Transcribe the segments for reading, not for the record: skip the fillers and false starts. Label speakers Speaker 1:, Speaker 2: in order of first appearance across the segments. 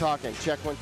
Speaker 1: talking. Check one.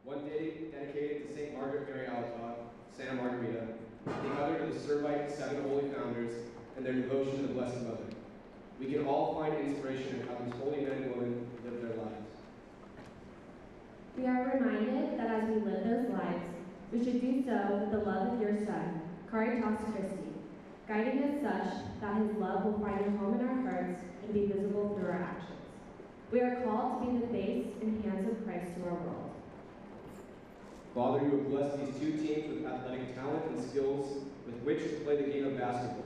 Speaker 1: one dedicated to St. Margaret Mary Alatot, Santa Margarita, the other to the Servite Seven Holy Founders and their devotion to the Blessed Mother. We can all find inspiration in how these holy men and women live their lives.
Speaker 2: We are reminded that as we live those lives, we should do so with the love of your Son, Caritas Christi, guiding us such that his love will find a home in our hearts and be visible through our actions. We are called to be the face and hands of Christ to our world.
Speaker 1: Father, you have blessed these two teams with athletic talent and skills with which to play the game of basketball.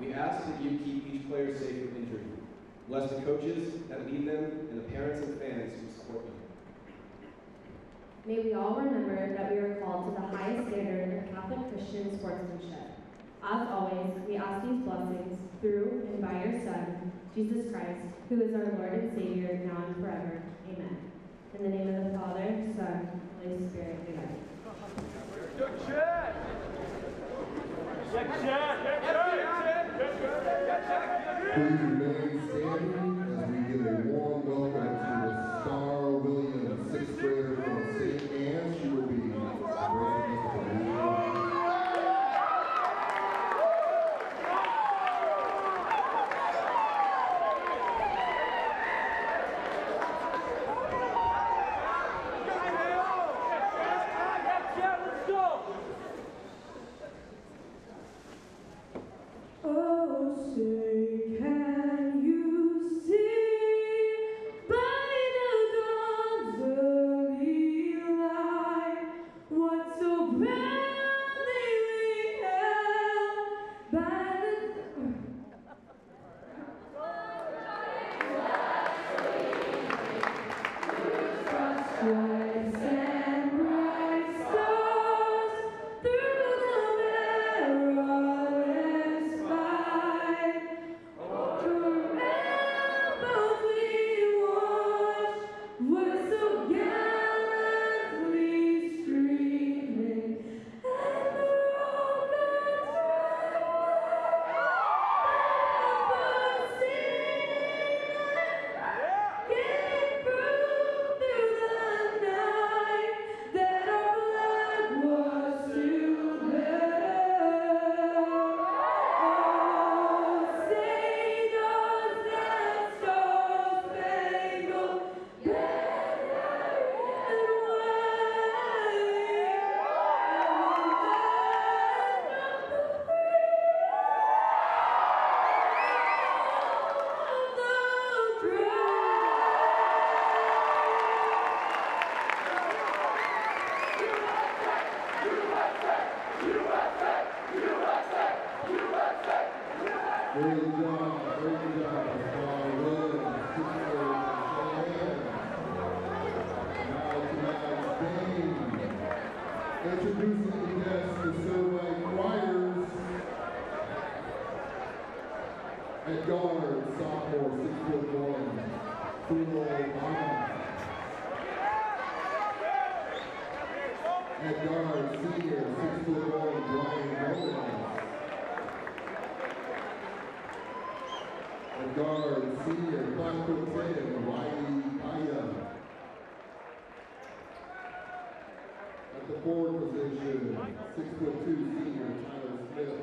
Speaker 1: We ask that you keep each player safe from injury. Bless the coaches that lead them and the parents and fans who support them.
Speaker 2: May we all remember that we are called to the highest standard of Catholic Christian sportsmanship. As always, we ask these blessings through and by your Son, Jesus Christ, who is our Lord and Savior, now and forever. Amen. In the name of the Father, Son, and Holy Spirit, amen.
Speaker 3: Good shot!
Speaker 4: Please remain standing as we give a warm welcome to the Star Williams, 6th grader from St. Anne's. She will be breaking us for
Speaker 5: Oh, say can you see by the dawn's early light what so proudly we held by the stripes and bright stars through the perilous fight. Forever we watched were so gallantly streaming, and the rockets ever seen gave proof through the night that our flag was still there. Oh, say does that star-spangled banner yet wave over the
Speaker 4: Great job, Star Williams, 6th grade from St. Now tonight's game. Introducing the guests, the Servite Friars. At guard, sophomore, 6'1", Kulo Mama. At guard, senior, 6'1", Brian Gomez. At guard, senior, 5'10", Riley Kaya. At the forward position, 6'2", senior, Tyler Smith.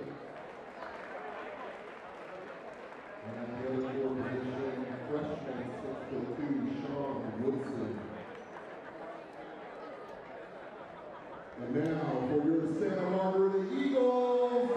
Speaker 4: And at the other forward position, freshman, 6'2", Sean Woodson. And now for your Santa Margarita Eagles.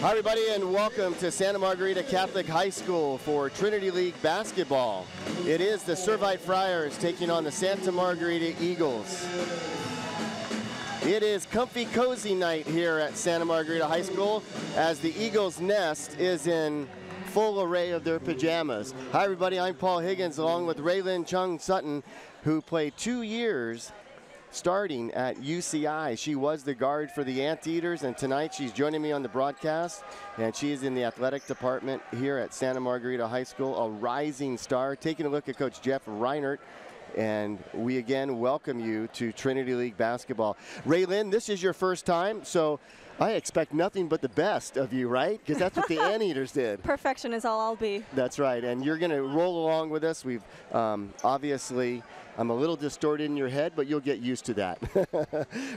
Speaker 6: Hi everybody and welcome to Santa Margarita Catholic High School for Trinity League basketball. It is the Servite Friars taking on the Santa Margarita Eagles. It is comfy cozy night here at Santa Margarita High School as the Eagles nest is in full array of their pajamas. Hi everybody, I'm Paul Higgins along with Raylyn Chung Sutton, who played 2 years starting at UCI. She was the guard for the Anteaters, and tonight she's joining me on the broadcast, and she is in the athletic department here at Santa Margarita High School, a rising star. Taking a look at Coach Jeff Reinert, and we again welcome you to Trinity League basketball. Raylyn, this is your first time, so I expect nothing but the best of you, right? Because that's what the Anteaters did.
Speaker 7: Perfection is all I'll be.
Speaker 6: That's right, and you're going to roll along with us. We've obviously, I'm a little distorted in your head, but you'll get used to that.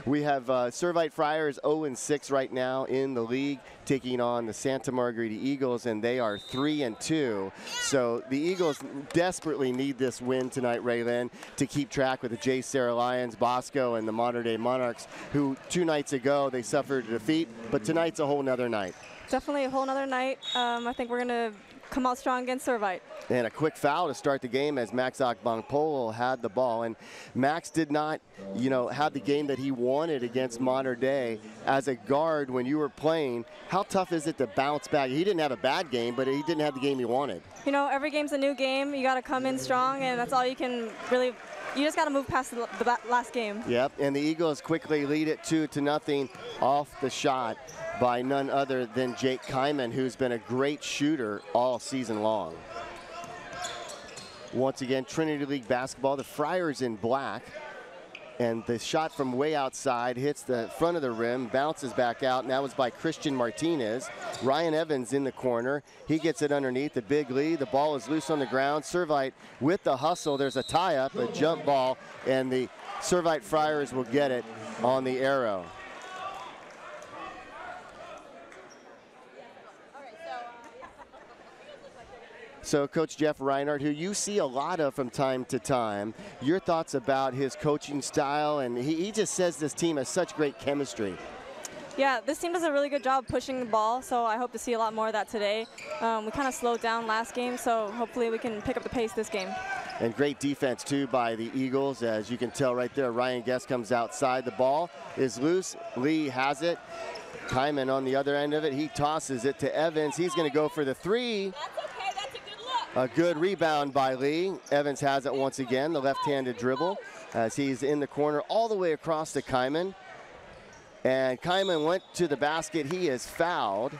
Speaker 6: We have Servite Friars 0-6 right now in the league, taking on the Santa Margarita Eagles, and they are 3-2. So the Eagles desperately need this win tonight, Raylyn, to keep track with the J. Sarah Lions, Bosco, and the Modern Day Monarchs, who 2 nights ago they suffered a defeat, but tonight's a whole nother night.
Speaker 7: Definitely a whole nother night. I think we're going to come out strong against Servite.
Speaker 6: And a quick foul to start the game as Max Akbangpolo had the ball. And Max did not, have the game that he wanted against Modern Day. As a guard, when you were playing, how tough is it to bounce back? He didn't have a bad game, but he didn't have the game he wanted.
Speaker 7: Every game's a new game. You got to come in strong, and that's all you can really. You just got to move past the last game.
Speaker 6: Yep, and the Eagles quickly lead it 2-0 off the shot by none other than Jake Kyman, who's been a great shooter all season long. Once again, Trinity League basketball, the Friars in black. And the shot from way outside hits the front of the rim, bounces back out, and that was by Christian Martinez. Ryan Evans in the corner. He gets it underneath the big lead. The ball is loose on the ground. Servite with the hustle. There's a tie-up, a jump ball, and the Servite Friars will get it on the arrow. So Coach Jeff Reinert, who you see a lot of from time to time, your thoughts about his coaching style, and he just says this team has such great chemistry.
Speaker 7: Yeah, this team does a really good job pushing the ball, so I hope to see a lot more of that today. We kind of slowed down last game, so hopefully we can pick up the pace this game.
Speaker 6: And great defense, too, by the Eagles. As you can tell right there, Ryan Guest comes outside. The ball is loose. Lee has it. Kyman on the other end of it. He tosses it to Evans. He's going to go for the three. A good rebound by Lee. Evans has it once again, the left-handed dribble, as he's in the corner all the way across to Kyman. And Kyman went to the basket. He is fouled.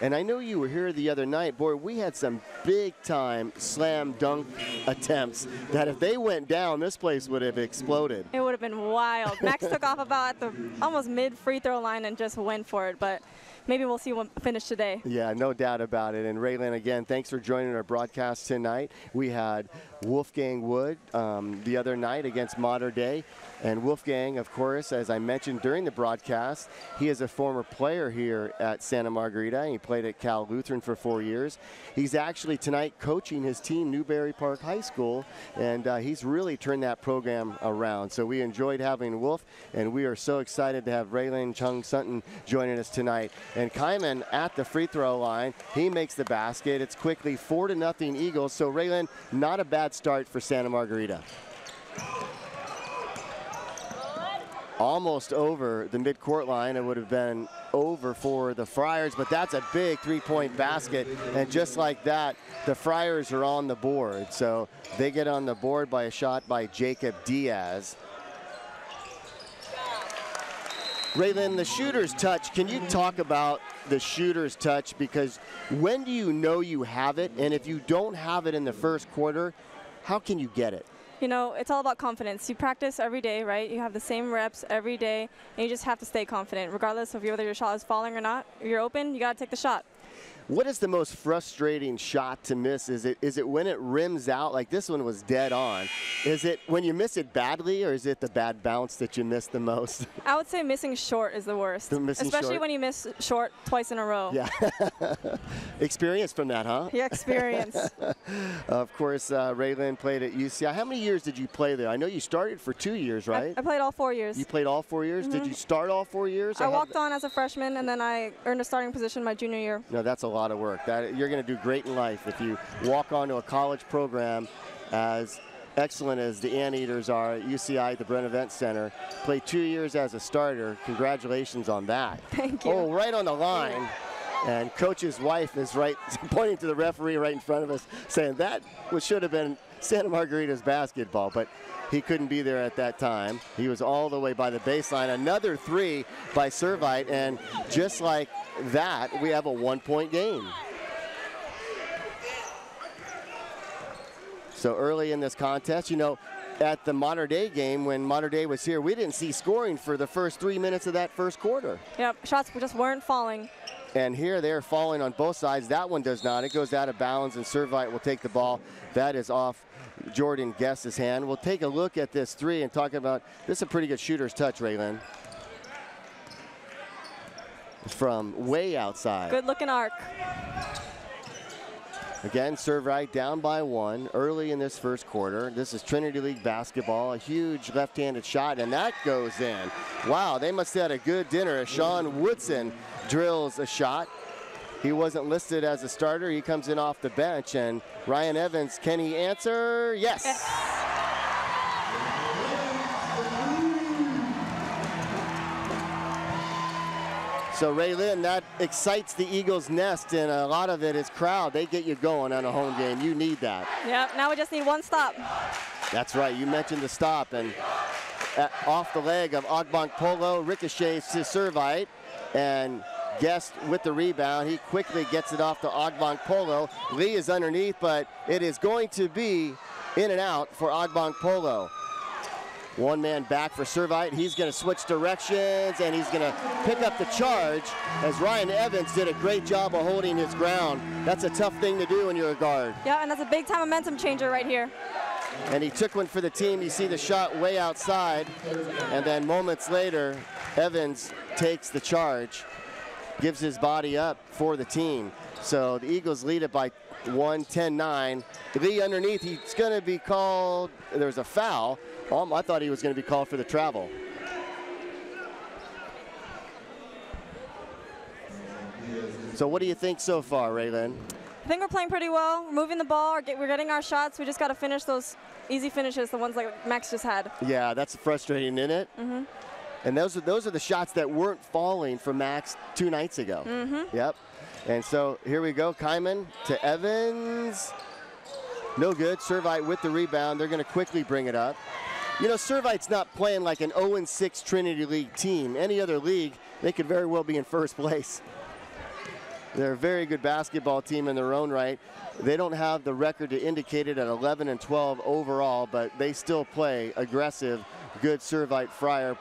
Speaker 6: And I know you were here the other night. Boy, we had some big-time slam dunk attempts that if they went down, this place would have exploded.
Speaker 7: It would have been wild. Max took off about at the almost mid-free throw line and just went for it. But maybe we'll see one finish today.
Speaker 6: Yeah, no doubt about it. And Raylyn, again, thanks for joining our broadcast tonight. We had Wolfgang Wood the other night against Modern Day. And Wolfgang, of course, as I mentioned during the broadcast, he is a former player here at Santa Margarita. He played at Cal Lutheran for 4 years. He's actually tonight coaching his team, Newberry Park High School, and he's really turned that program around. So we enjoyed having Wolf, and we are so excited to have Raylyn Chung Sutton joining us tonight. And Kyman at the free throw line, he makes the basket. It's quickly 4-0 Eagles. So Raylyn, not a bad start for Santa Margarita. Almost over the midcourt line. It would have been over for the Friars, but that's a big three-point basket. And just like that, the Friars are on the board. So they get on the board by a shot by Jacob Diaz. Raylyn, the shooter's touch, can you talk about the shooter's touch? Because when do you know you have it? And if you don't have it in the first quarter, how can you get it?
Speaker 7: It's all about confidence. You practice every day, right? You have the same reps every day, and you just have to stay confident, regardless of whether your shot is falling or not. If you're open, you got to take the shot.
Speaker 6: What is the most frustrating shot to miss? Is it when it rims out? Like this one was dead on. Is it when you miss it badly, or is it the bad bounce that you miss the most?
Speaker 7: I would say missing short is the worst. Especially when you miss short twice in a row.
Speaker 6: Yeah. Experience from that, huh?
Speaker 7: Yeah, experience.
Speaker 6: Of course, Raylyn played at UCI. How many years did you play there? I know you started for 2 years, right?
Speaker 7: I played all 4 years.
Speaker 6: You played all 4 years?
Speaker 7: Mm-hmm.
Speaker 6: Did you start all 4 years?
Speaker 7: I walked on as a freshman, and then I earned a starting position my junior year.
Speaker 6: No, that's a lot of work. You're going to do great in life if you walk onto a college program as excellent as the Anteaters are at UCI at the Brent Event Center, played 2 years as a starter. Congratulations on that.
Speaker 7: Thank you.
Speaker 6: Oh, right on the line. And Coach's wife is right, pointing to the referee right in front of us, saying that should have been Santa Margarita's basketball, but he couldn't be there at that time. He was all the way by the baseline. Another three by Servite, and just like that, we have a 1-point game. So early in this contest, you know, at the Mater Dei game, when Mater Dei was here, we didn't see scoring for the first 3 minutes of that first quarter.
Speaker 7: Yep, shots just weren't falling.
Speaker 6: And here they're falling on both sides. That one does not. It goes out of bounds, and Servite will take the ball. That is off Jordan Guest's hand. We'll take a look at this three and talk about, this is a pretty good shooter's touch, Raylin. From way outside.
Speaker 7: Good looking arc.
Speaker 6: Again, Servite down by one early in this first quarter. This is Trinity League basketball, a huge left-handed shot, and that goes in. Wow, they must have had a good dinner as Sean Woodson drills a shot. He wasn't listed as a starter. He comes in off the bench, and Ryan Evans, can he answer? Yes. So Raylin, that excites the Eagles' nest, and a lot of it is crowd. They get you going on a home game. You need that.
Speaker 7: Yep, now we just need one stop.
Speaker 6: That's right, you mentioned the stop, and off the leg of Agbank Polo, ricochets to Servite, and Guest with the rebound. He quickly gets it off to Agbank Polo. Lee is underneath, but it is going to be in and out for Agbank Polo. One man back for Servite. He's going to switch directions, and he's going to pick up the charge as Ryan Evans did a great job of holding his ground. That's a tough thing to do when you're a guard.
Speaker 7: Yeah, and that's a big time momentum changer right here.
Speaker 6: And he took one for the team. You see the shot way outside, and then moments later, Evans takes the charge, gives his body up for the team. So the Eagles lead it by 10-9. Lee underneath, he's going to be called, there's a foul. I thought he was going to be called for the travel. So what do you think so far, Raylin?
Speaker 7: I think we're playing pretty well. We're moving the ball. We're getting our shots. We just got to finish those easy finishes, the ones like Max just had.
Speaker 6: Yeah, that's frustrating, isn't it? Mm-hmm. And those are the shots that weren't falling for Max 2 nights ago.
Speaker 7: Mm-hmm.
Speaker 6: Yep. And so here we go. Kyman to Evans. No good. Servite with the rebound. They're going to quickly bring it up. You know, Servite's not playing like an 0-6 Trinity League team. Any other league, they could very well be in first place. They're a very good basketball team in their own right. They don't have the record to indicate it at 11-12 overall, but they still play aggressive, good Servite Friar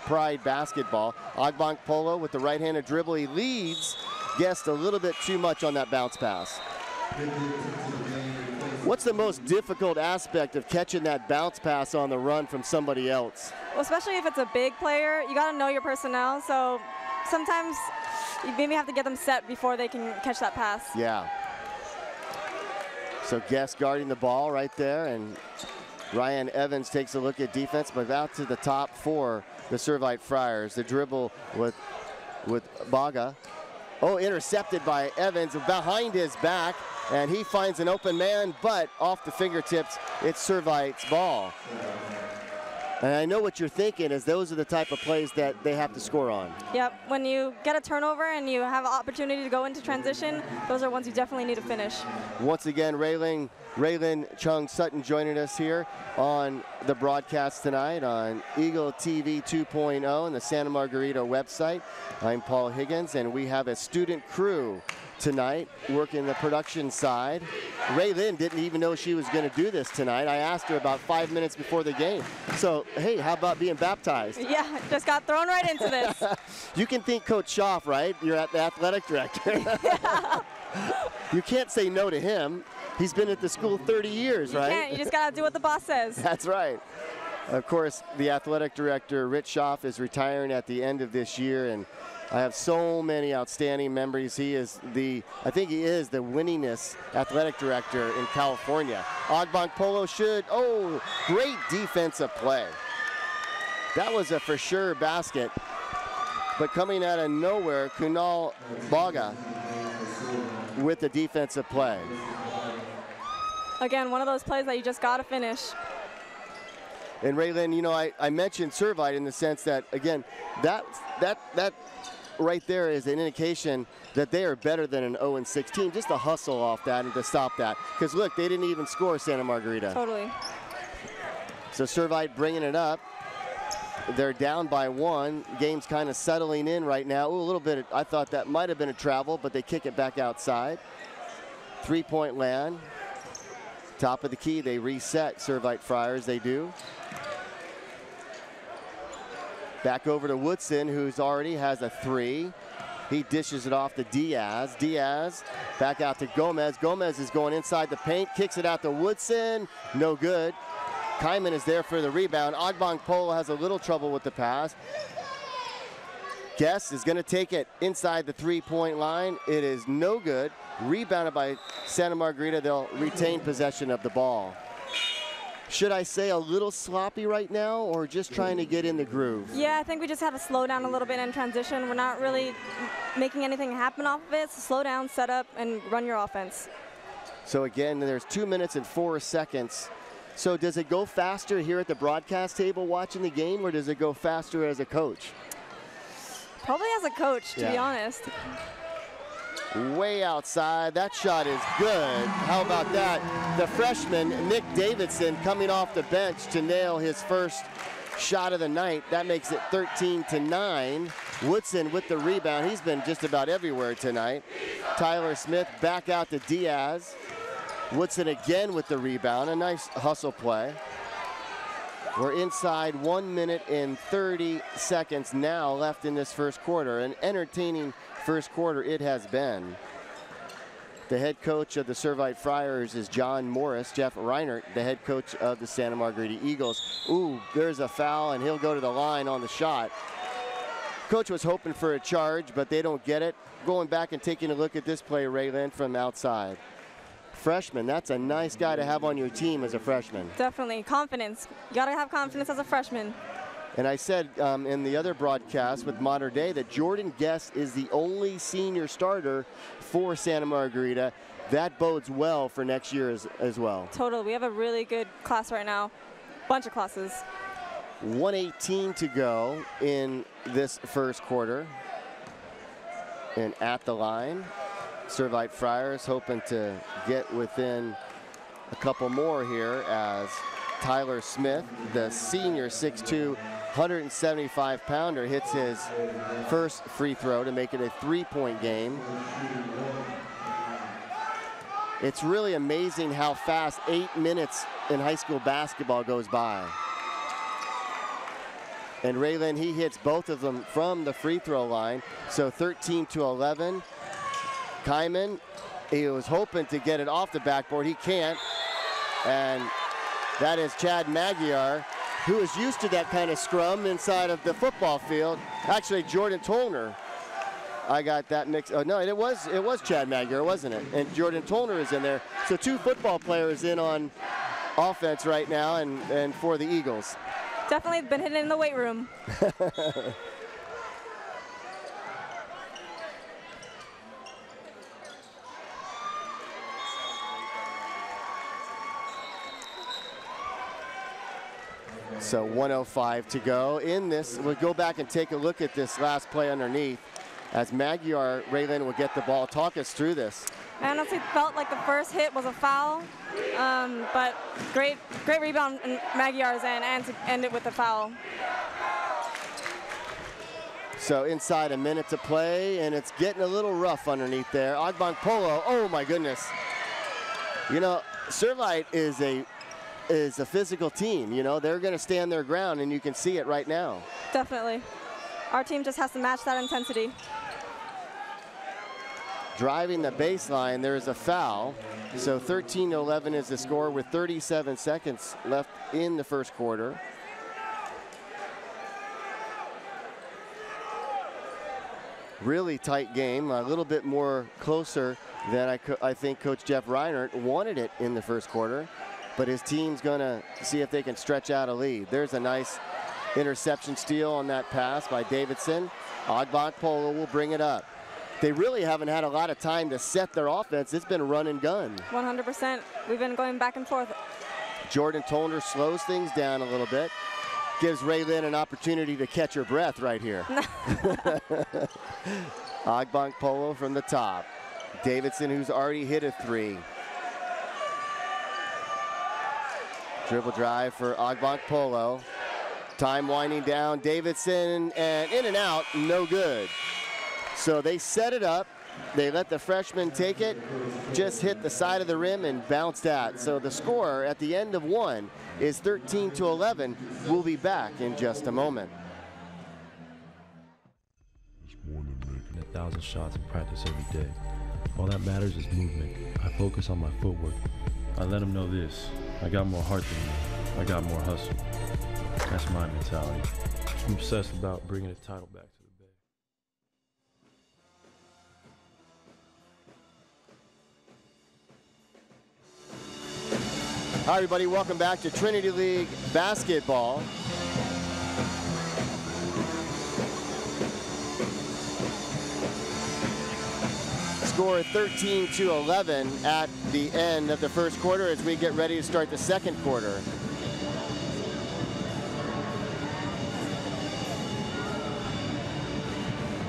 Speaker 6: Pride basketball. Agbank Polo with the right-handed dribble. He leads Guest a little bit too much on that bounce pass. What's the most difficult aspect of catching that bounce pass on the run from somebody else?
Speaker 7: Well, especially if it's a big player, you got to know your personnel. So sometimes you maybe have to get them set before they can catch that pass.
Speaker 6: Yeah. So Guest guarding the ball right there, and Ryan Evans takes a look at defense, but out to the top for the Servite Friars. The dribble with Baga. Oh, intercepted by Evans behind his back, and he finds an open man, but off the fingertips, it's Servite's ball. And I know what you're thinking is those are the type of plays that they have to score on.
Speaker 7: Yep, when you get a turnover and you have an opportunity to go into transition, those are ones you definitely need to finish.
Speaker 6: Once again, Raylin Chung Sutton joining us here on the broadcast tonight on Eagle TV 2.0 and the Santa Margarita website. I'm Paul Higgins, and we have a student crew tonight working the production side. Raylin didn't even know she was going to do this tonight. I asked her about 5 minutes before the game. So, hey, how about being baptized?
Speaker 7: Yeah, just got thrown right into this.
Speaker 6: You can think Coach Schaff, right? You're at the athletic director.
Speaker 7: Yeah.
Speaker 6: You can't say no to him. He's been at the school 30 years, right?
Speaker 7: You can't. You just got to do what the boss says.
Speaker 6: That's right. Of course, the athletic director, Rich Schaff, is retiring at the end of this year, and I have so many outstanding memories. I think he is the winningest athletic director in California. Agbank Polo great defensive play. That was a for sure basket, but coming out of nowhere, Kunal Baga with the defensive play.
Speaker 7: Again, one of those plays that you just got to finish.
Speaker 6: And Raylin, you know, I mentioned Servite in the sense that, again, that right there is an indication that they are better than an 0-6 team. Just to hustle off that and to stop that. Because, look, they didn't even score Santa Margarita.
Speaker 7: Totally.
Speaker 6: So Servite bringing it up. They're down by 1. Game's kind of settling in right now. Ooh, a little bit, I thought that might have been a travel, but they kick it back outside. 3-point land. Top of the key, they reset. Servite Friars, they do. Back over to Woodson, who's already has a 3. He dishes it off to Diaz. Diaz back out to Gomez. Gomez is going inside the paint, kicks it out to Woodson. No good. Kyman is there for the rebound. Ogbong Polo has a little trouble with the pass. Guess is going to take it inside the 3-point line. It is no good. Rebounded by Santa Margarita. They'll retain possession of the ball. Should I say a little sloppy right now, or just trying to get in the groove?
Speaker 7: Yeah, I think we just have to slow down a little bit in transition. We're not really making anything happen off of it. So slow down, set up, and run your offense.
Speaker 6: So again, there's 2 minutes and 4 seconds. So does it go faster here at the broadcast table watching the game, or does it go faster as a coach?
Speaker 7: Probably as a coach, to be honest.
Speaker 6: Way outside. That shot is good. How about that? The freshman, Nick Davidson, coming off the bench to nail his first shot of the night. That makes it 13-9. Woodson with the rebound. He's been just about everywhere tonight. Tyler Smith back out to Diaz. Woodson again with the rebound. A nice hustle play. We're inside 1 minute and 30 seconds now left in this first quarter. An entertaining first quarter it has been. The head coach of the Servite Friars is John Morris. Jeff Reinert, the head coach of the Santa Margarita Eagles. Ooh, there's a foul, and he'll go to the line on the shot. Coach was hoping for a charge, but they don't get it. Going back and taking a look at this play, Raylan, from outside. Freshman, that's a nice guy to have on your team as a freshman.
Speaker 7: Definitely, confidence. You gotta have confidence as a freshman.
Speaker 6: And I said in the other broadcast with Modern Day that Jordan Guest is the only senior starter for Santa Margarita. That bodes well for next year as well.
Speaker 7: Totally, we have a really good class right now. Bunch of classes.
Speaker 6: 1:18 to go in this first quarter. And at the line, Servite Friars hoping to get within a couple more here as Tyler Smith, the senior 6'2", 175-pounder, hits his first free throw to make it a 3-point game. It's really amazing how fast 8 minutes in high school basketball goes by. And Raylan, he hits both of them from the free throw line. So 13-11. Kyman, he was hoping to get it off the backboard. He can't. And that is Chad Magyar, who is used to that kind of scrum inside of the football field. Actually, Jordan Tolner. I got that mix. Oh, no, it was Chad Magyar, wasn't it? And Jordan Tolner is in there. So 2 football players in on offense right now and for the Eagles.
Speaker 7: Definitely been hitting in the weight room.
Speaker 6: So 1:05 to go in this. We'll go back and take a look at this last play underneath as Magyar, Raylan will get the ball. Talk us through this.
Speaker 7: I honestly felt like the first hit was a foul, but great rebound in Magyar's end and to end it with a foul.
Speaker 6: So inside a minute to play, and it's getting a little rough underneath there. Ogbong Polo, oh my goodness. You know, Servite is a physical team. You know, they're going to stand their ground, and you can see it right now.
Speaker 7: Definitely. Our team just has to match that intensity.
Speaker 6: Driving the baseline, there is a foul. So 13-11 is the score with 37 seconds left in the first quarter. Really tight game, a little bit more closer than I think Coach Jeff Reinert wanted it in the first quarter. But his team's gonna see if they can stretch out a lead. There's a nice interception steal on that pass by Davidson. Ogbong Polo will bring it up. they really haven't had a lot of time to set their offense. It's been run and gun.
Speaker 7: 100%. We've been going back and forth.
Speaker 6: Jordan Tollner slows things down a little bit. Gives Raylin an opportunity to catch her breath right here. Ogbonk Polo from the top. Davidson, who's already hit a 3. Dribble drive for Ogbonk Polo. Time winding down. Davidson, and in and out, no good. So they set it up. They let the freshman take it, just hit the side of the rim and bounced out. So the score at the end of 1 is 13-11. We'll be back in just a moment.
Speaker 8: It's more than making 1,000 shots in practice every day. All that matters is movement. I focus on my footwork. I let them know this. I got more heart than you. I got more hustle. That's my mentality. I'm obsessed about bringing the title back to the Bay.
Speaker 6: Hi, everybody. Welcome back to Trinity League basketball. Score 13-11 at the end of the first quarter as we get ready to start the second quarter.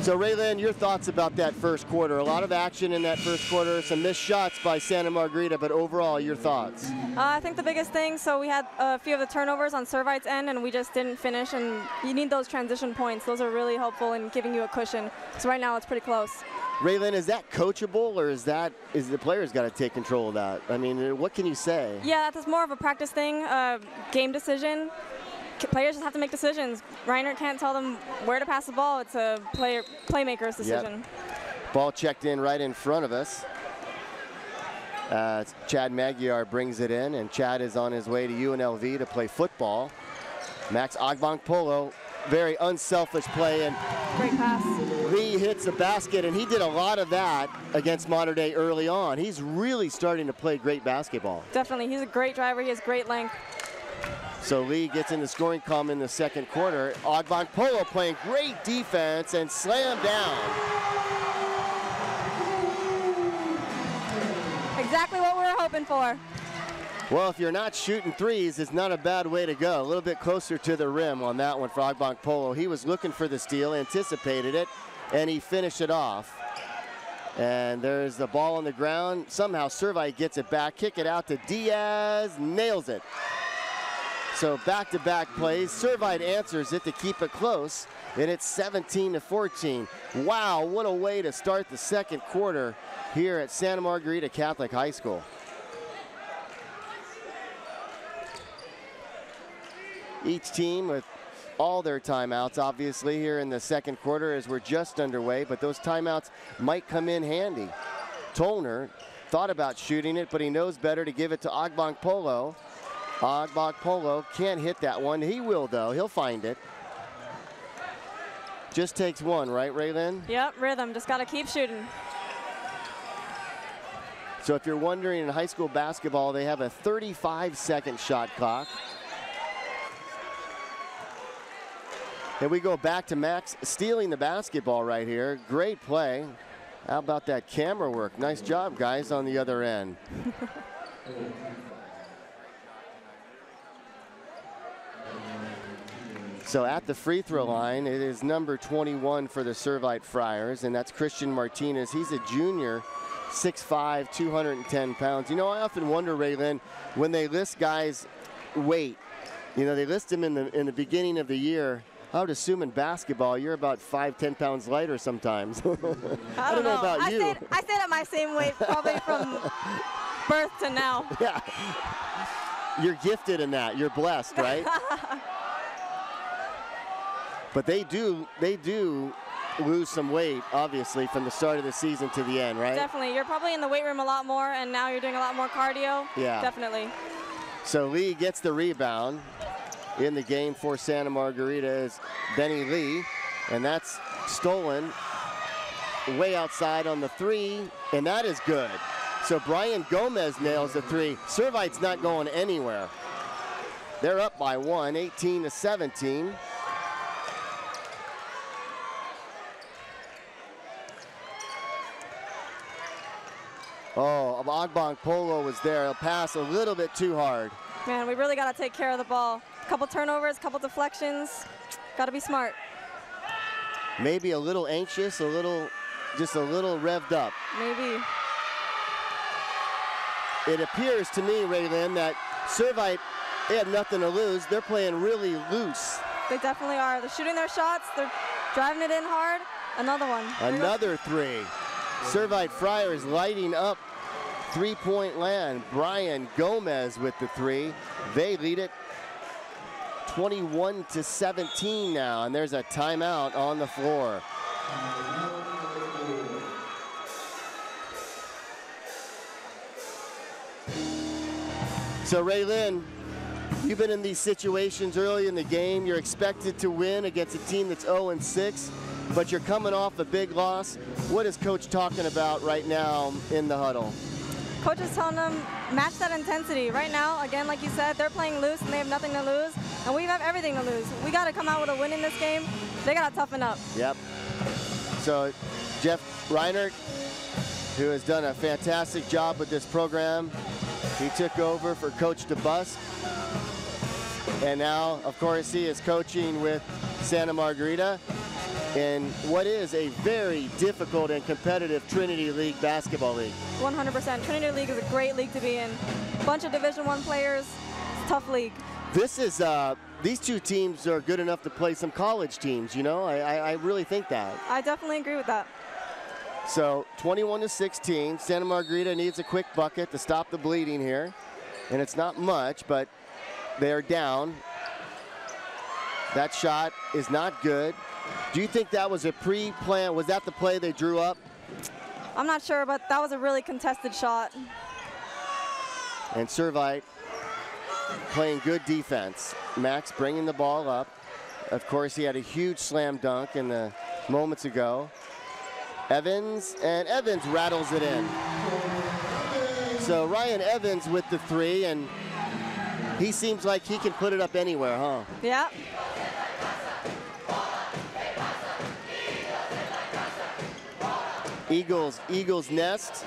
Speaker 6: So Raylin, your thoughts about that first quarter? A lot of action in that first quarter, some missed shots by Santa Margarita, but overall, your thoughts?
Speaker 7: I think the biggest thing, so we had a few of the turnovers on Servite's end, and we just didn't finish, and you need those transition points. Those are really helpful in giving you a cushion. So right now, it's pretty close.
Speaker 6: Raylin, is that coachable, or is the players got to take control of that? I mean, what can you say?
Speaker 7: Yeah, that's more of a practice thing, game decision. Players just have to make decisions. Reiner can't tell them where to pass the ball. It's a playmaker's decision.
Speaker 6: Yep. Ball checked in right in front of us. Chad Magyar brings it in, and Chad is on his way to UNLV to play football. Max Ogbonk Polo, very unselfish play, and
Speaker 7: great pass.
Speaker 6: Lee hits the basket, and he did a lot of that against Mater Dei early on. He's really starting to play great basketball.
Speaker 7: Definitely, he's a great driver. He has great length.
Speaker 6: So Lee gets in the scoring column in the second quarter. Ogbonk Polo playing great defense and slam down.
Speaker 7: Exactly what we were hoping for.
Speaker 6: Well, if you're not shooting threes, it's not a bad way to go. A little bit closer to the rim on that one for Ogbonk Polo. He was looking for the steal, anticipated it, and he finished it off. And there's the ball on the ground. Somehow Servite gets it back, kick it out to Diaz, nails it. So back-to-back plays. Servite answers it to keep it close, and it's 17-14. Wow, what a way to start the second quarter here at Santa Margarita Catholic High School. Each team with all their timeouts, obviously, here in the second quarter as we're just underway, but those timeouts might come in handy. Tollner thought about shooting it, but he knows better to give it to Ogbonk Polo. Ogbonk Polo can't hit that one. He will, though. He'll find it. Just takes one, right, Raylin?
Speaker 7: Yep, rhythm. Just got to keep shooting.
Speaker 6: So if you're wondering, in high school basketball, they have a 35-second shot clock. And we go back to Max stealing the basketball right here. Great play. How about that camera work? Nice job, guys, on the other end. So at the free throw line, it is number 21 for the Servite Friars, and that's Christian Martinez. He's a junior, 6'5", 210 pounds. You know, I often wonder, Raylin, when they list guys' weight, you know, they list them in the beginning of the year. I would assume in basketball, you're about 5-10 pounds lighter sometimes. I don't know about you.
Speaker 7: I stayed at my same weight probably from birth to now.
Speaker 6: Yeah. You're gifted in that. You're blessed, right? But they do lose some weight, obviously, from the start of the season to the end, right?
Speaker 7: Definitely. You're probably in the weight room a lot more, and now you're doing a lot more cardio.
Speaker 6: Yeah.
Speaker 7: Definitely.
Speaker 6: So Lee gets the rebound in the game for Santa Margarita is Benny Lee, and that's stolen way outside on the three, and that is good. So Brian Gomez nails the three. Servite's not going anywhere. They're up by one, 18-17. Oh, Ogbong Polo was there. A pass a little bit too hard.
Speaker 7: Man, we really got to take care of the ball. A couple turnovers, a couple deflections. Got to be smart.
Speaker 6: Maybe a little anxious, just a little revved up.
Speaker 7: Maybe.
Speaker 6: It appears to me, Raylin, that Servite, they have nothing to lose. They're playing really loose.
Speaker 7: They definitely are. They're shooting their shots. They're driving it in hard. Another one.
Speaker 6: Another three. Servite Friars lighting up three-point land. Brian Gomez with the three. They lead it 21-17 now, and there's a timeout on the floor. So Raylin, you've been in these situations early in the game. You're expected to win against a team that's 0-6, but you're coming off a big loss. What is Coach talking about right now in the huddle?
Speaker 7: Coach is telling them, match that intensity. Right now, again, like you said, they're playing loose and they have nothing to lose, and we have everything to lose. We got to come out with a win in this game. They got to toughen up.
Speaker 6: Yep. So Jeff Reinert, who has done a fantastic job with this program, he took over for Coach DeBusk, and now, of course, he is coaching with Santa Margarita in what is a very difficult and competitive Trinity League basketball league.
Speaker 7: 100%. Trinity League is a great league to be in. Bunch of Division I players. It's a tough league.
Speaker 6: This is, these two teams are good enough to play some college teams, you know? I really think that.
Speaker 7: I definitely agree with that.
Speaker 6: So 21-16, Santa Margarita needs a quick bucket to stop the bleeding here. And it's not much, but they're down. That shot is not good. Do you think that was a pre-plan? Was that the play they drew up?
Speaker 7: I'm not sure, but that was a really contested shot.
Speaker 6: And Servite playing good defense. Max bringing the ball up. Of course, he had a huge slam dunk in the moments ago. Evans, and Evans rattles it in. So Ryan Evans with the three, and he seems like he can put it up anywhere, huh?
Speaker 7: Yeah.
Speaker 6: Eagles nest,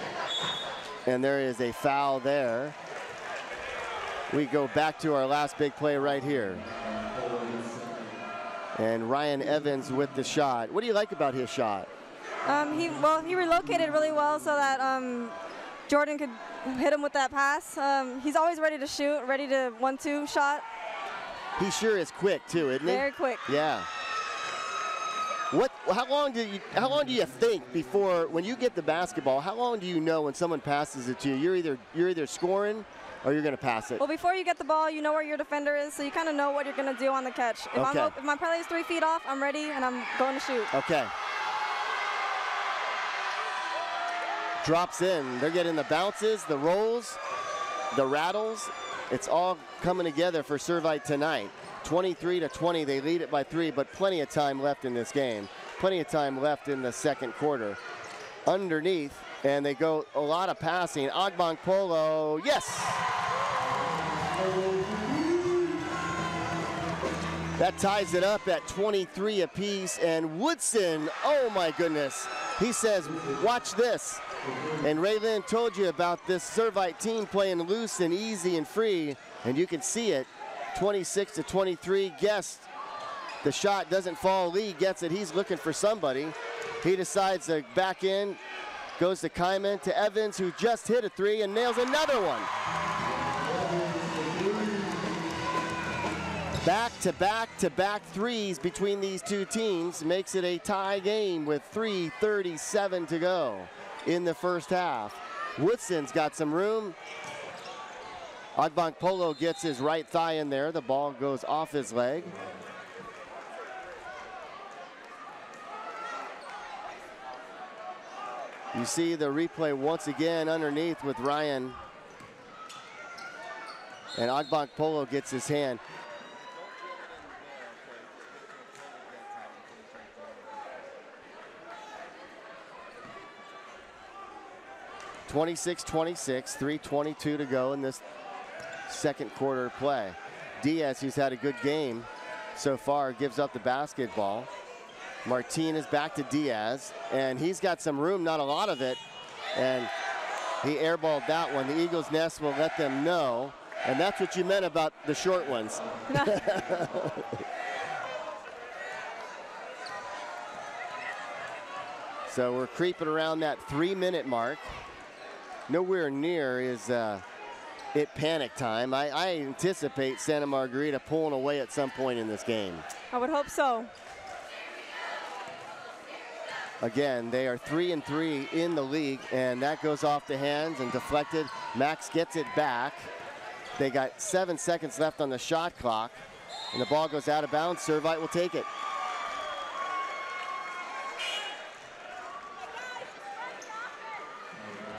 Speaker 6: and there is a foul there. We go back to our last big play right here. And Ryan Evans with the shot. What do you like about his shot?
Speaker 7: He relocated really well so that Jordan could hit him with that pass. He's always ready to shoot, ready to 1-2 shot.
Speaker 6: He sure is quick too, isn't he?
Speaker 7: Very quick.
Speaker 6: Yeah. How long do you think before, when you get the basketball, how long do you know when someone passes it to you? You're either scoring or you're going to pass it.
Speaker 7: Well, before you get the ball, you know where your defender is, so you kind of know what you're going to do on the catch. If my play is 3 feet off, I'm ready and I'm going to shoot.
Speaker 6: Okay. Drops in. They're getting the bounces, the rolls, the rattles. It's all coming together for Servite tonight. 23-20, they lead it by 3, but plenty of time left in this game. Plenty of time left in the second quarter. Underneath, and they go a lot of passing. Ogbong Polo, yes! That ties it up at 23 apiece, and Woodson, oh my goodness. He says, watch this. And Raylin told you about this Servite team playing loose and easy and free, and you can see it. 26-23, Guest. The shot doesn't fall. Lee gets it. He's looking for somebody. He decides to back in. Goes to Kyman, to Evans, who just hit a three and nails another one. Back-to-back-to-back threes between these two teams makes it a tie game with 3:37 to go in the first half. Woodson's got some room. Ogbong Polo gets his right thigh in there. The ball goes off his leg. You see the replay once again underneath with Ryan. And Ogbong Polo gets his hand. (26-26), 3:22 to go in this second quarter play. Diaz, who's had a good game so far, gives up the basketball. Martinez back to Diaz, and he's got some room, not a lot of it. And He airballed that one. The Eagles Nest will let them know. And that's what you meant about the short ones. So we're creeping around that 3-minute mark. Nowhere near is it panic time. I anticipate Santa Margarita pulling away at some point in this game.
Speaker 7: I would hope so.
Speaker 6: Again, they are 3-3 in the league, and that goes off the hands and deflected. Max gets it back. They got 7 seconds left on the shot clock, and the ball goes out of bounds. Servite will take it.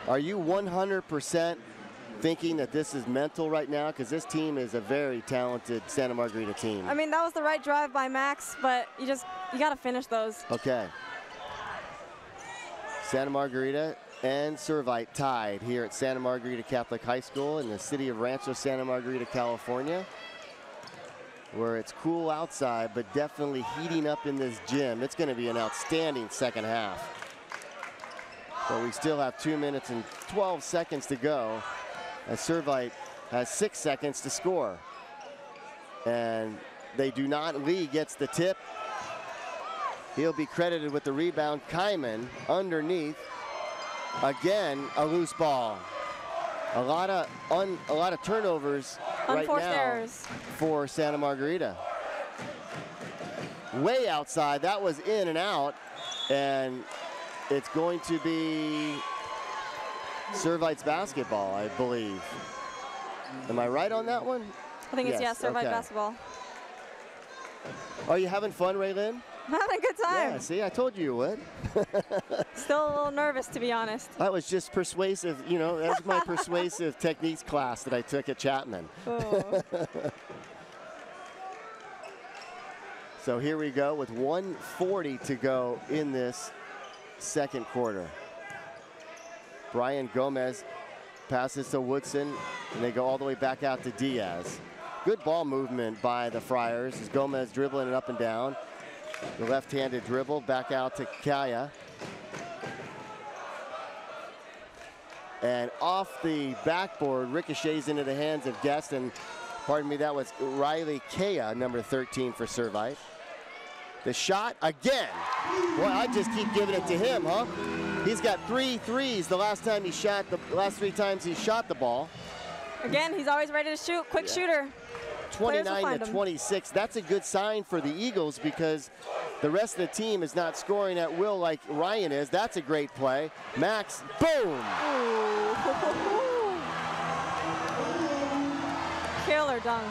Speaker 6: Are you 100% thinking that this is mental right now? Because this team is a very talented Santa Margarita team.
Speaker 7: I mean, that was the right drive by Max, but you got to finish those.
Speaker 6: Okay. Santa Margarita and Servite tied here at Santa Margarita Catholic High School in the city of Rancho Santa Margarita, California, where it's cool outside, but definitely heating up in this gym. It's going to be an outstanding second half. But we still have 2 minutes and 12 seconds to go, as Servite has 6 seconds to score. And they do not. Lee gets the tip. He'll be credited with the rebound. Kyman underneath. Again, a loose ball. A lot of turnovers right
Speaker 7: Unforced
Speaker 6: now
Speaker 7: errors
Speaker 6: for Santa Margarita. Way outside. That was in and out. And it's going to be Servite's basketball, I believe. Am I right on that one?
Speaker 7: I think it's, yes, Servite basketball.
Speaker 6: Are you having fun, Raylyn?
Speaker 7: I'm having a good time.
Speaker 6: Yeah, see, I told you you would.
Speaker 7: Still a little nervous, to be honest.
Speaker 6: That was just persuasive, you know, that was my persuasive techniques class that I took at Chapman.
Speaker 7: Oh.
Speaker 6: So here we go with 1:40 to go in this second quarter. Brian Gomez passes to Woodson, and they go all the way back out to Diaz. Good ball movement by the Friars as Gomez dribbling it up and down. The left-handed dribble back out to Kaya. And off the backboard, ricochets into the hands of Guest, and pardon me, that was Riley Kaya, number 13 for Servite. The shot again. Boy, I just keep giving it to him, huh? He's got 3 threes the last time he shot, the last 3 times he shot the ball.
Speaker 7: Again, he's always ready to shoot, quick shooter.
Speaker 6: 29 to 26. That's a good sign for the Eagles because the rest of the team is not scoring at will like Ryan is. That's a great play. Max, boom!
Speaker 7: Killer dunk.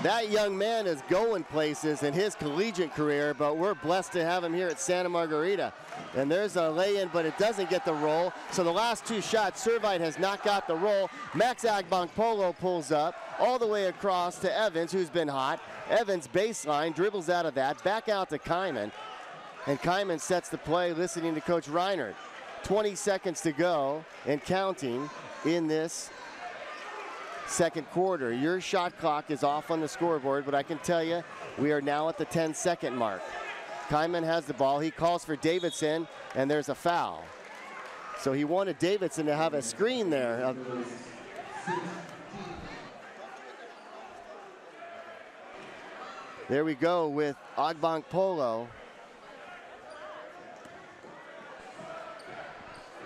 Speaker 6: That young man is going places in his collegiate career, but we're blessed to have him here at Santa Margarita. And there's a lay-in, but it doesn't get the roll. So the last 2 shots, Servite has not got the roll. Max Agbonkpolo pulls up all the way across to Evans, who's been hot. Evans baseline, dribbles out of that, back out to Kyman. And Kyman sets the play, listening to Coach Reinert. 20 seconds to go and counting in this second quarter. Your shot clock is off on the scoreboard, but I can tell you we are now at the 10-second mark. Kyman has the ball. He calls for Davidson, and there's a foul. So he wanted Davidson to have a screen there. There we go with Agbonkpolo.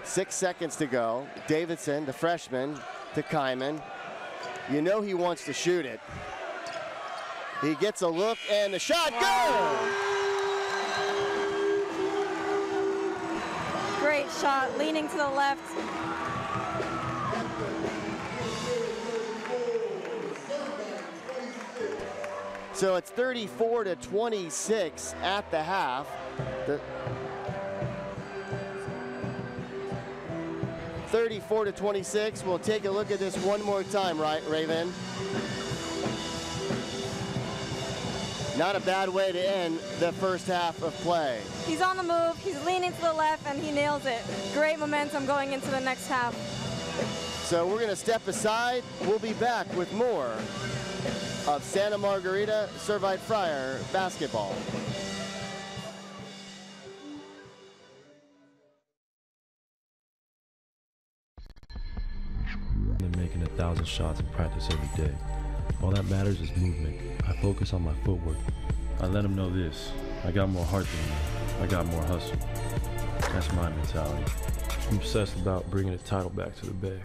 Speaker 6: 6 seconds to go. Davidson, the freshman, to Kyman. You know he wants to shoot it. He gets a look, and the shot, go!
Speaker 7: Great shot, leaning to the left.
Speaker 6: So it's 34 to 26 at the half. 34 to 26. We'll take a look at this one more time, right, Raven? Not a bad way to end the first half of play.
Speaker 7: He's on the move, he's leaning to the left, and he nails it. Great momentum going into the next half.
Speaker 6: So we're going to step aside. We'll be back with more of Santa Margarita Servite Friar basketball.
Speaker 8: shots in practice every day. All that matters is movement. I focus on my footwork. I let them know this. I got more heart than you. I got more hustle. That's my mentality. I'm obsessed about bringing the title back to the Bay.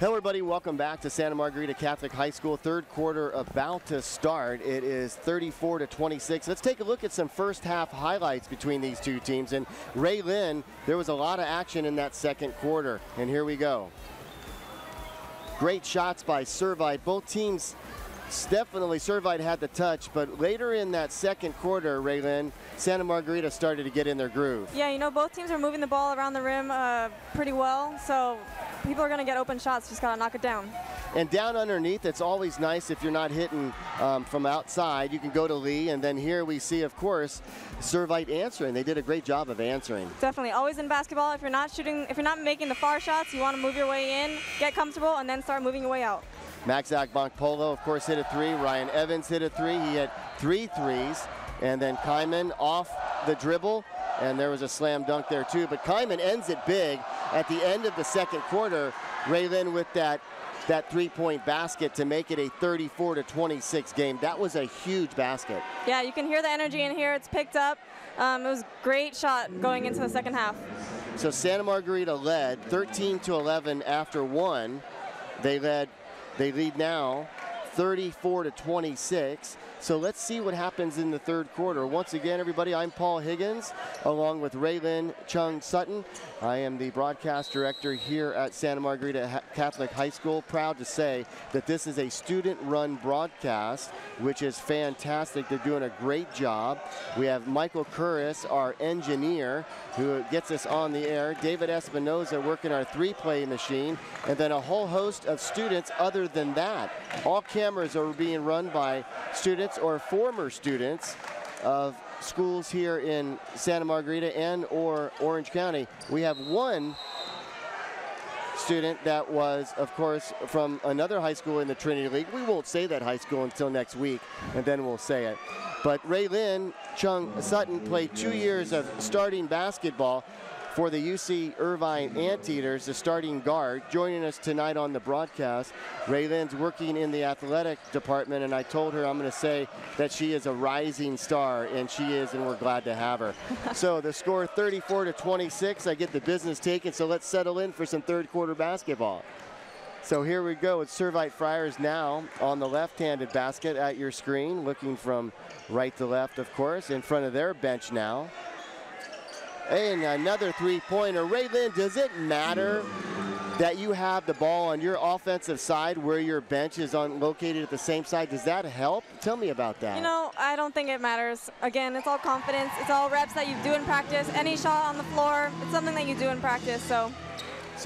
Speaker 6: Hello everybody, welcome back to Santa Margarita Catholic High School. Third quarter about to start. It is 34-26. Let's take a look at some first half highlights between these two teams. And Ray Lynn, there was a lot of action in that second quarter. And here we go. Great shots by Servite. Both teams, definitely Servite had the touch, but later in that second quarter, Ray Lynn, Santa Margarita started to get in their groove.
Speaker 7: Yeah, you know, both teams are moving the ball around the rim pretty well, so people are going to get open shots, just got to knock it down.
Speaker 6: And down underneath, it's always nice if you're not hitting from outside. You can go to Lee, and then here we see, of course, Servite answering. They did a great job of answering.
Speaker 7: Definitely. Always in basketball, if you're not making the far shots, you want to move your way in, get comfortable, and then start moving your way out.
Speaker 6: Maxac Bonkpolo, of course, hit a three. Ryan Evans hit a three. He hit 3 threes. And then Kyman off the dribble, and there was a slam dunk there too. But Kyman ends it big at the end of the second quarter. Ray Lynn with that 3-point basket to make it a 34-26 game. That was a huge basket.
Speaker 7: Yeah, you can hear the energy in here. It's picked up. It was a great shot going into the second half.
Speaker 6: So Santa Margarita led 13-11 after one. They lead now 34-26. So let's see what happens in the third quarter. Once again, everybody, I'm Paul Higgins, along with Raylyn Chung Sutton. I am the broadcast director here at Santa Margarita Catholic High School. Proud to say that this is a student-run broadcast, which is fantastic. They're doing a great job. We have Michael Curris, our engineer, who gets us on the air. David Espinoza working our 3-play machine, and then a whole host of students other than that. All cameras are being run by students or former students of schools here in Santa Margarita and or Orange County. We have one student that was, of course, from another high school in the Trinity League. We won't say that high school until next week, and then we'll say it. But Raylyn Chung Sutton played 2 years of starting basketball for the UC Irvine Anteaters, the starting guard. Joining us tonight on the broadcast, Raylyn's working in the athletic department, and I told her I'm going to say that she is a rising star, and she is, and we're glad to have her. So the score 34-26. I get the business taken, so let's settle in for some third quarter basketball. So here we go. It's Servite Friars now on the left-handed basket at your screen, looking from right to left, of course, in front of their bench now. And another three-pointer. Raylyn, does it matter that you have the ball on your offensive side where your bench is located at the same side? Does that help? Tell me about that.
Speaker 7: You know, I don't think it matters. Again, it's all confidence. It's all reps that you do in practice. Any shot on the floor, it's something that you do in practice. So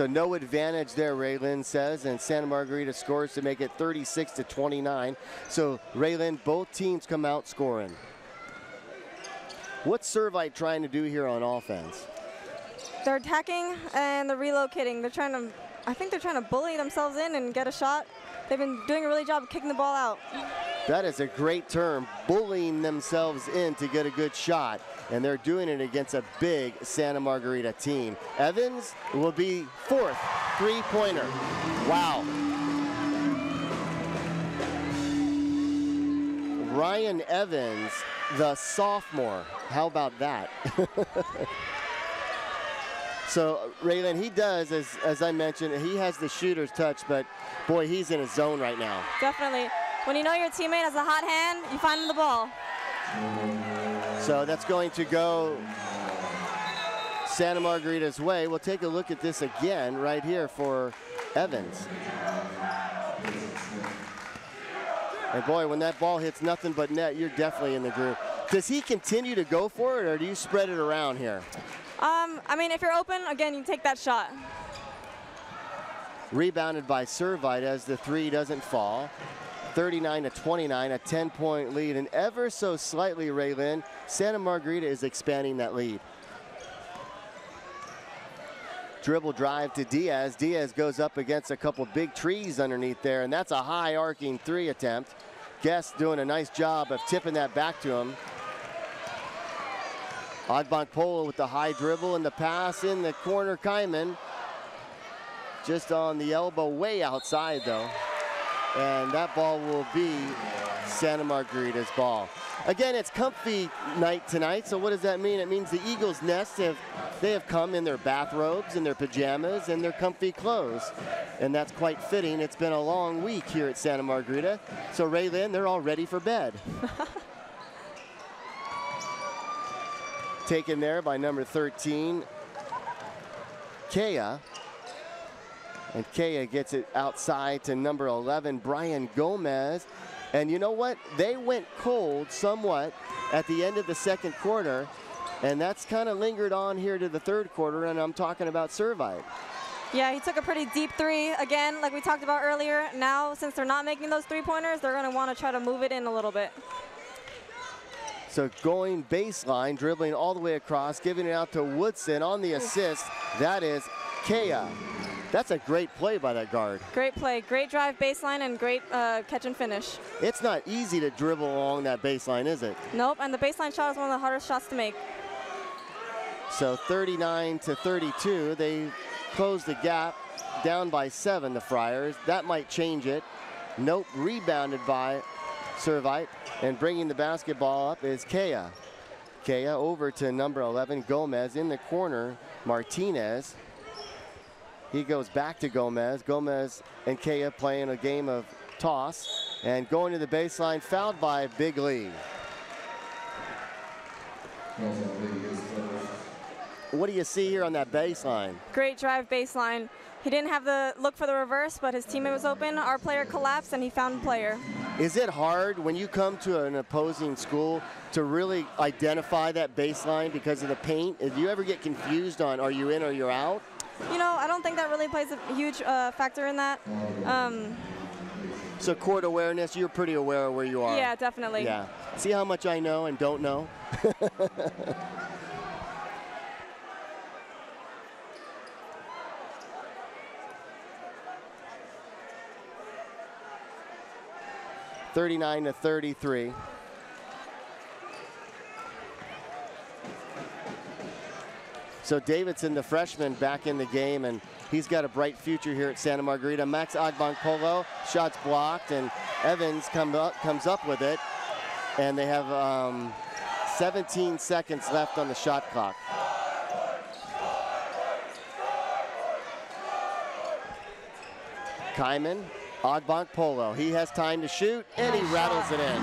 Speaker 6: no advantage there, Raylyn says, and Santa Margarita scores to make it 36-29. So Raylyn, both teams come out scoring. What's Servite trying to do here on offense?
Speaker 7: They're attacking and they're relocating. I think they're trying to bully themselves in and get a shot. They've been doing a really good job of kicking the ball out.
Speaker 6: That is a great term, bullying themselves in to get a good shot. And they're doing it against a big Santa Margarita team. Evans will be fourth three-pointer. Wow. Ryan Evans, the sophomore. How about that? So Raylyn, he does, as I mentioned, he has the shooter's touch, but boy, he's in his zone right now.
Speaker 7: Definitely. When you know your teammate has a hot hand, you find him the ball.
Speaker 6: So that's going to go Santa Margarita's way. We'll take a look at this again right here for Evans. And boy, when that ball hits nothing but net, you're definitely in the groove. Does he continue to go for it, or do you spread it around here?
Speaker 7: I mean, if you're open, again, you take that shot.
Speaker 6: Rebounded by Servite as the three doesn't fall. 39-29, a 10-point lead. And ever so slightly, Raylyn, Santa Margarita is expanding that lead. Dribble drive to Diaz. Diaz goes up against a couple big trees underneath there, and that's a high arcing three attempt. Guest doing a nice job of tipping that back to him. Ogbonpolo with the high dribble and the pass in the corner. Kyman just on the elbow, way outside though. And that ball will be Santa Margarita's ball. Again, it's comfy night tonight, so what does that mean? It means the Eagles Nest they have come in their bathrobes and their pajamas and their comfy clothes. And that's quite fitting. It's been a long week here at Santa Margarita. So Raylin, they're all ready for bed. Taken there by number 13, Kea. And Kea gets it outside to number 11, Brian Gomez. And you know what? They went cold somewhat at the end of the second quarter, and that's kind of lingered on here to the third quarter, and I'm talking about Servite.
Speaker 7: Yeah, he took a pretty deep three. Again, like we talked about earlier, now since they're not making those three-pointers, they're going to want to try to move it in a little bit.
Speaker 6: So going baseline, dribbling all the way across, giving it out to Woodson on the assist. That is Kea. That's a great play by that guard.
Speaker 7: Great play, great drive baseline, and great catch and finish.
Speaker 6: It's not easy to dribble along that baseline, is it?
Speaker 7: Nope, and the baseline shot is one of the hardest shots to make.
Speaker 6: So 39-32, they close the gap, down by 7, the Friars. That might change it. Nope, rebounded by Servite, and bringing the basketball up is Kea. Kea over to number 11, Gomez. In the corner, Martinez. He goes back to Gomez. Gomez and Kea playing a game of toss. And going to the baseline, fouled by Big Lee. What do you see here on that baseline?
Speaker 7: Great drive baseline. He didn't have the look for the reverse, but his teammate was open. Our player collapsed, and he found the player.
Speaker 6: Is it hard when you come to an opposing school to really identify that baseline because of the paint? Do you ever get confused on are you in or you're out?
Speaker 7: You know, I don't think that really plays a huge factor in that.
Speaker 6: So court awareness, you're pretty aware of where you are.
Speaker 7: Yeah, definitely.
Speaker 6: Yeah. See how much I know and don't know? (39-33). So Davidson, the freshman, back in the game, and he's got a bright future here at Santa Margarita. Max Agbankpolo, shots blocked, and Evans comes up with it. And they have 17 seconds left on the shot clock. Kyman, Agbankpolo, he has time to shoot, and he rattles it in.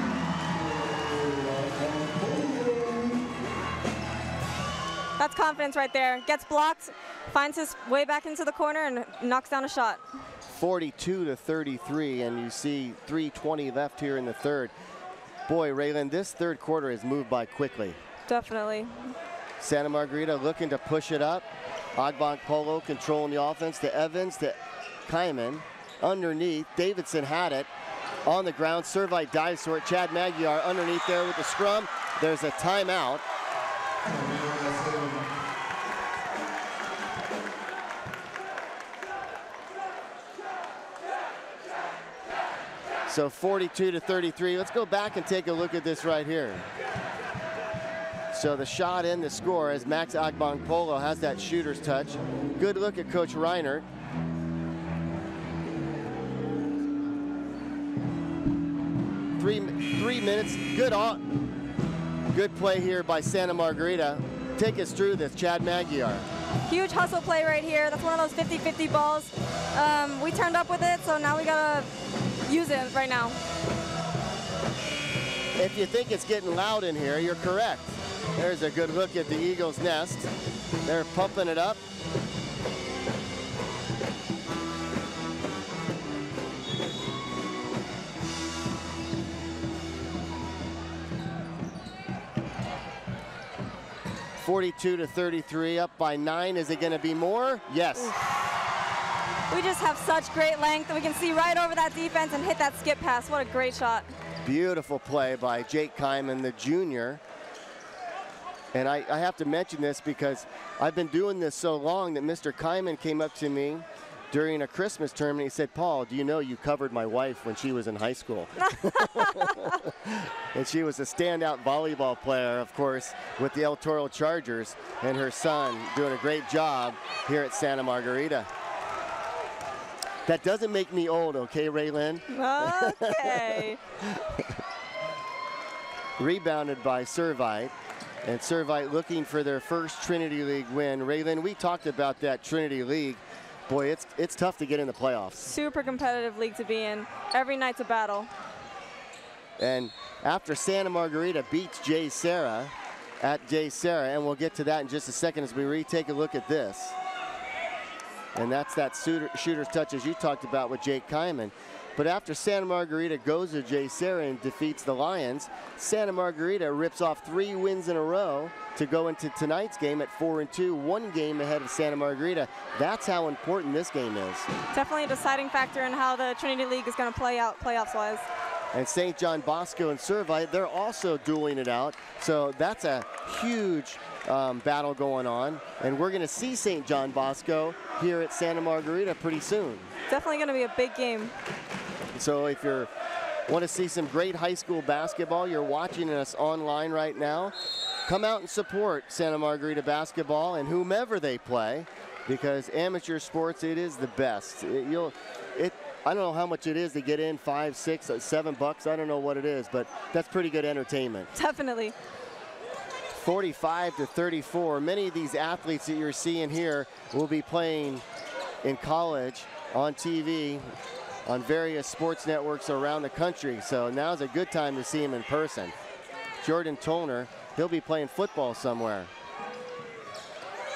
Speaker 7: That's confidence right there. Gets blocked, finds his way back into the corner, and knocks down a shot.
Speaker 6: 42-33, and you see 3:20 left here in the third. Boy, Raylin, this third quarter has moved by quickly.
Speaker 7: Definitely.
Speaker 6: Santa Margarita looking to push it up. Agbankpolo controlling the offense to Evans, to Kyman. Underneath, Davidson had it. On the ground, Servite dives for it. Chad Magyar underneath there with the scrum. There's a timeout. So 42-33. Let's go back and take a look at this right here. So the shot and the score as Max Agbankpolo has that shooter's touch. Good look at Coach Reinert. Three minutes. Good play here by Santa Margarita. Take us through this, Chad Magyar.
Speaker 7: Huge hustle play right here. That's one of those 50-50 balls. We turned up with it, so now we gotta use it right now.
Speaker 6: If you think it's getting loud in here, you're correct. There's a good look at the Eagles Nest. They're pumping it up. (42-33), up by 9. Is it going to be more? Yes.
Speaker 7: We just have such great length. We can see right over that defense and hit that skip pass. What a great shot.
Speaker 6: Beautiful play by Jake Kyman, the junior. And I have to mention this because I've been doing this so long that Mr. Kyman came up to me during a Christmas tournament. He said, "Paul, do you know you covered my wife when she was in high school?" And she was a standout volleyball player, of course, with the El Toro Chargers, and her son doing a great job here at Santa Margarita. That doesn't make me old, okay, Raylin?
Speaker 7: Okay.
Speaker 6: rebounded by Servite. And Servite looking for their first Trinity League win. Raylin, we talked about that Trinity League. Boy, it's tough to get in the playoffs.
Speaker 7: Super competitive league to be in. Every night's a battle.
Speaker 6: And after Santa Margarita beats J. Sarah at J. Sarah, and we'll get to that in just a second as we retake a look at this. And that's that shooter's touch as you talked about with Jake Kyman. But after Santa Margarita goes to J. Sarah and defeats the Lions, Santa Margarita rips off 3 wins in a row to go into tonight's game at 4-2, 1 game ahead of Santa Margarita. That's how important this game is.
Speaker 7: Definitely a deciding factor in how the Trinity League is going to play out playoffs-wise.
Speaker 6: And St. John Bosco and Servite, they're also dueling it out. So that's a huge battle going on. And we're going to see St. John Bosco here at Santa Margarita pretty soon.
Speaker 7: Definitely going to be a big game.
Speaker 6: So if you want to see some great high school basketball, you're watching us online right now, come out and support Santa Margarita basketball and whomever they play, because amateur sports, it is the best. I don't know how much it is to get in, $5, $6, $7. I don't know what it is, but that's pretty good entertainment.
Speaker 7: Definitely.
Speaker 6: 45-34. Many of these athletes that you're seeing here will be playing in college on TV on various sports networks around the country. So now's a good time to see him in person. Jordan Toner, he'll be playing football somewhere.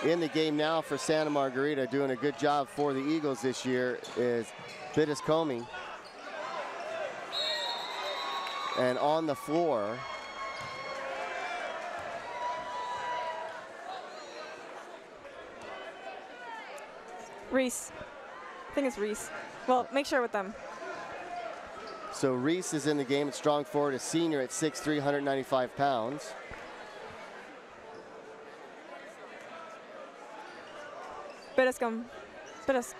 Speaker 6: In the game now for Santa Margarita, doing a good job for the Eagles this year, is Bittis Comey. And on the floor,
Speaker 7: Reese. I think it's Reese. Well, make sure with them.
Speaker 6: So Reese is in the game at strong forward, a senior at 6'3", 195 pounds.
Speaker 7: Bittis.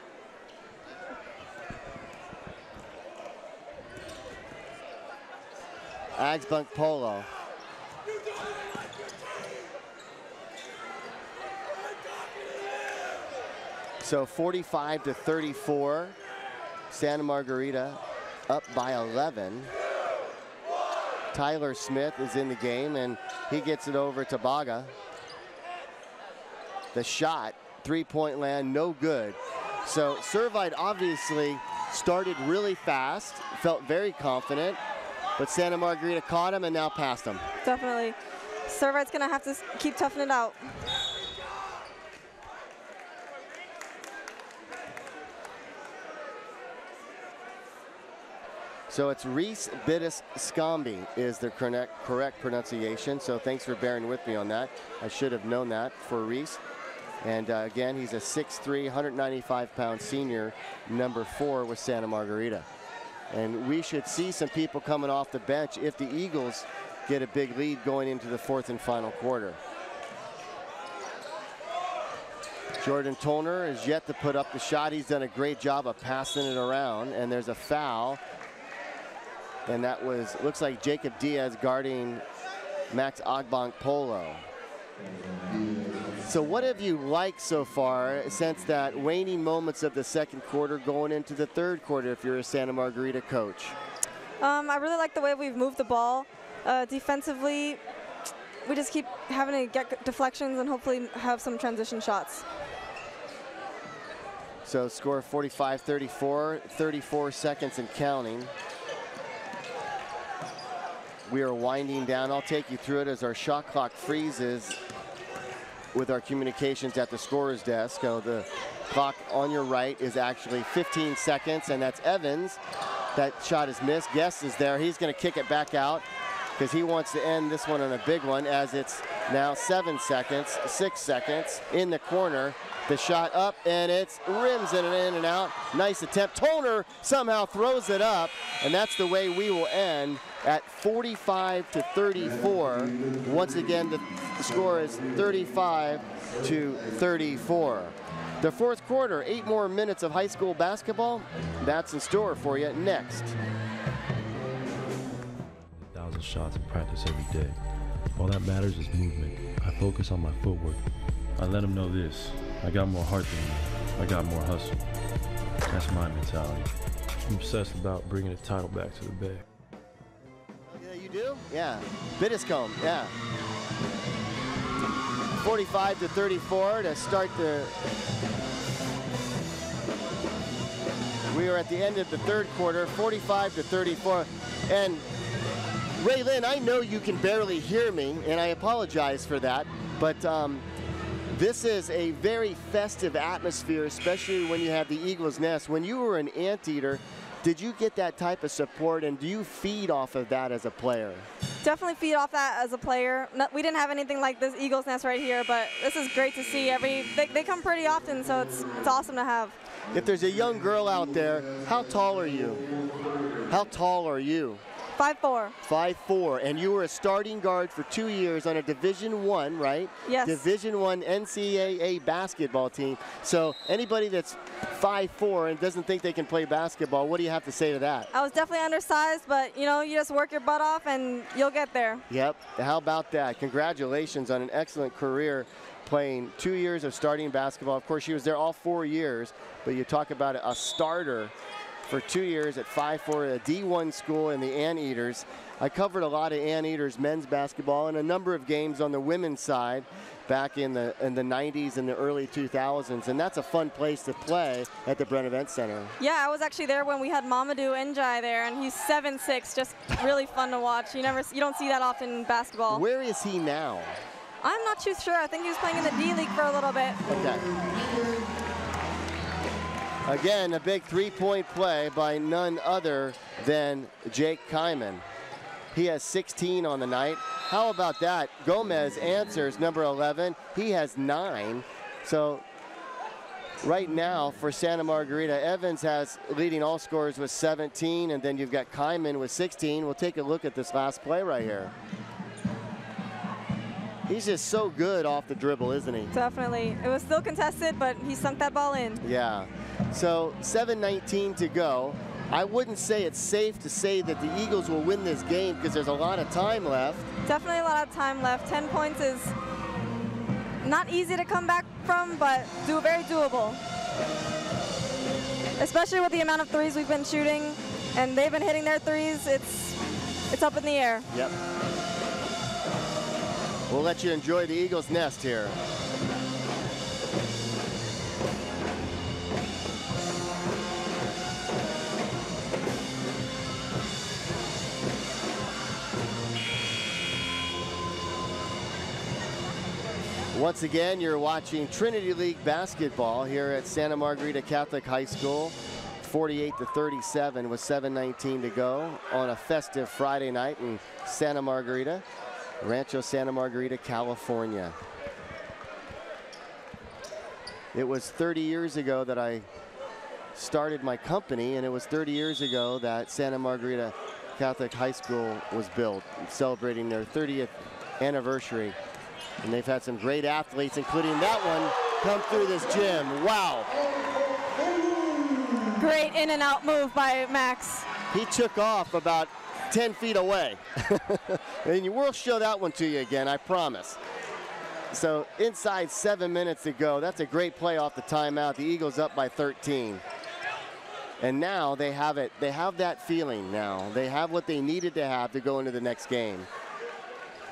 Speaker 6: Agsbunk Polo. So 45-34, Santa Margarita up by 11. Tyler Smith is in the game, and he gets it over to Baga. The shot, 3-point land, no good. So Servite obviously started really fast, felt very confident, but Santa Margarita caught him and now passed him.
Speaker 7: Definitely. Servite's going to have to keep toughing it out.
Speaker 6: So it's Reese Bittis Scombi is the correct pronunciation. So thanks for bearing with me on that. I should have known that for Reese. And again, he's a 6'3", 195-pound senior, number 4 with Santa Margarita. And we should see some people coming off the bench if the Eagles get a big lead going into the 4th and final quarter. Jordan Toner is yet to put up the shot. He's done a great job of passing it around, and there's a foul. And that looks like Jacob Diaz guarding Max Agbonk Polo. So what have you liked so far since that waning moments of the second quarter going into the third quarter if you're a Santa Margarita coach?
Speaker 7: I really like the way we've moved the ball. Defensively, we just keep having to get deflections and hopefully have some transition shots.
Speaker 6: So score 45-34, 34 seconds and counting. We are winding down. I'll take you through it as our shot clock freezes with our communications at the scorer's desk. So the clock on your right is actually 15 seconds, and that's Evans. That shot is missed. Guest is there. He's going to kick it back out because he wants to end this one on a big one, as it's now 7 seconds, 6 seconds in the corner. The shot up, and it's rims in and out. Nice attempt. Toner somehow throws it up, and that's the way we will end at 45-34. Once again, the score is 35-34. The fourth quarter, 8 more minutes of high school basketball. That's in store for you next.
Speaker 8: 1,000 shots in practice every day. All that matters is movement. I focus on my footwork. I let them know this. I got more heart than you. I got more hustle. That's my mentality. I'm obsessed about bringing the title back to the Bay.
Speaker 6: Yeah, you do? Yeah, Biddiscombe, yeah. 45-34 to start the. We are at the end of the third quarter, 45-34. And Raylyn, I know you can barely hear me, and I apologize for that, but this is a very festive atmosphere, especially when you have the Eagle's Nest. When you were an anteater, did you get that type of support, and do you feed off of that as a player?
Speaker 7: Definitely feed off that as a player. No, we didn't have anything like this Eagle's Nest right here, but this is great to see. They come pretty often, so it's awesome to have.
Speaker 6: If there's a young girl out there, how tall are you? How tall are you?
Speaker 7: 5'4".
Speaker 6: 5'4", and you were a starting guard for 2 years on a Division I, right?
Speaker 7: Yes.
Speaker 6: Division I NCAA basketball team. So anybody that's 5'4" and doesn't think they can play basketball, what do you have to say to that?
Speaker 7: I was definitely undersized, but you know, you just work your butt off and you'll get there.
Speaker 6: Yep. How about that? Congratulations on an excellent career playing 2 years of starting basketball. Of course, she was there all 4 years, but you talk about a starter for 2 years at 5'4", a D1 school in the Anteaters. I covered a lot of Anteaters men's basketball and a number of games on the women's side back in the 90s and the early 2000s, and that's a fun place to play at the Brent Event Center.
Speaker 7: Yeah, I was actually there when we had Mamadou Njai there, and he's 7'6", just really fun to watch. You don't see that often in basketball.
Speaker 6: Where is he now?
Speaker 7: I'm not too sure. I think he was playing in the D League for a little bit.
Speaker 6: Okay. Again, a big three-point play by none other than Jake Kyman. He has 16 on the night. How about that? Gomez answers, number 11. He has 9. So right now for Santa Margarita, Evans has leading all scorers with 17, and then you've got Kyman with 16. We'll take a look at this last play right here. He's just so good off the dribble, isn't he?
Speaker 7: Definitely. It was still contested, but he sunk that ball in.
Speaker 6: Yeah. So 7:19 to go. I wouldn't say it's safe to say that the Eagles will win this game because there's a lot of time left.
Speaker 7: Definitely a lot of time left. 10 points is not easy to come back from, but very doable. Especially with the amount of threes we've been shooting, and they've been hitting their threes. It's up in the air.
Speaker 6: Yep. We'll let you enjoy the Eagles' Nest here. Once again, you're watching Trinity League basketball here at Santa Margarita Catholic High School. 48-37 with 7:19 to go on a festive Friday night in Santa Margarita, Rancho Santa Margarita, California. It was 30 years ago that I started my company, and it was 30 years ago that Santa Margarita Catholic High School was built, celebrating their 30th anniversary. And they've had some great athletes, including that one, come through this gym. Wow.
Speaker 7: Great in and out move by Max.
Speaker 6: He took off about 10 feet away. And we'll show that one to you again, I promise. So inside 7 minutes to go. That's a great play off the timeout. The Eagles up by 13. And now they have it. They have that feeling now. They have what they needed to have to go into the next game.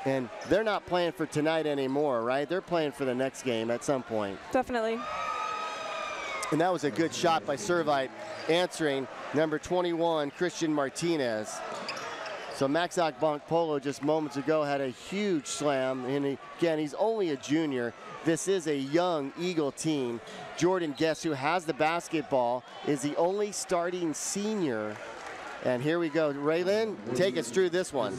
Speaker 6: And they're not playing for tonight anymore, right? They're playing for the next game at some point.
Speaker 7: Definitely.
Speaker 6: And that was a good shot by Servite, answering number 21, Christian Martinez. So Max Akbankpolo just moments ago had a huge slam. And again, he's only a junior. This is a young Eagle team. Jordan Guess, who has the basketball, is the only starting senior. And here we go. Raylyn, take us through this one.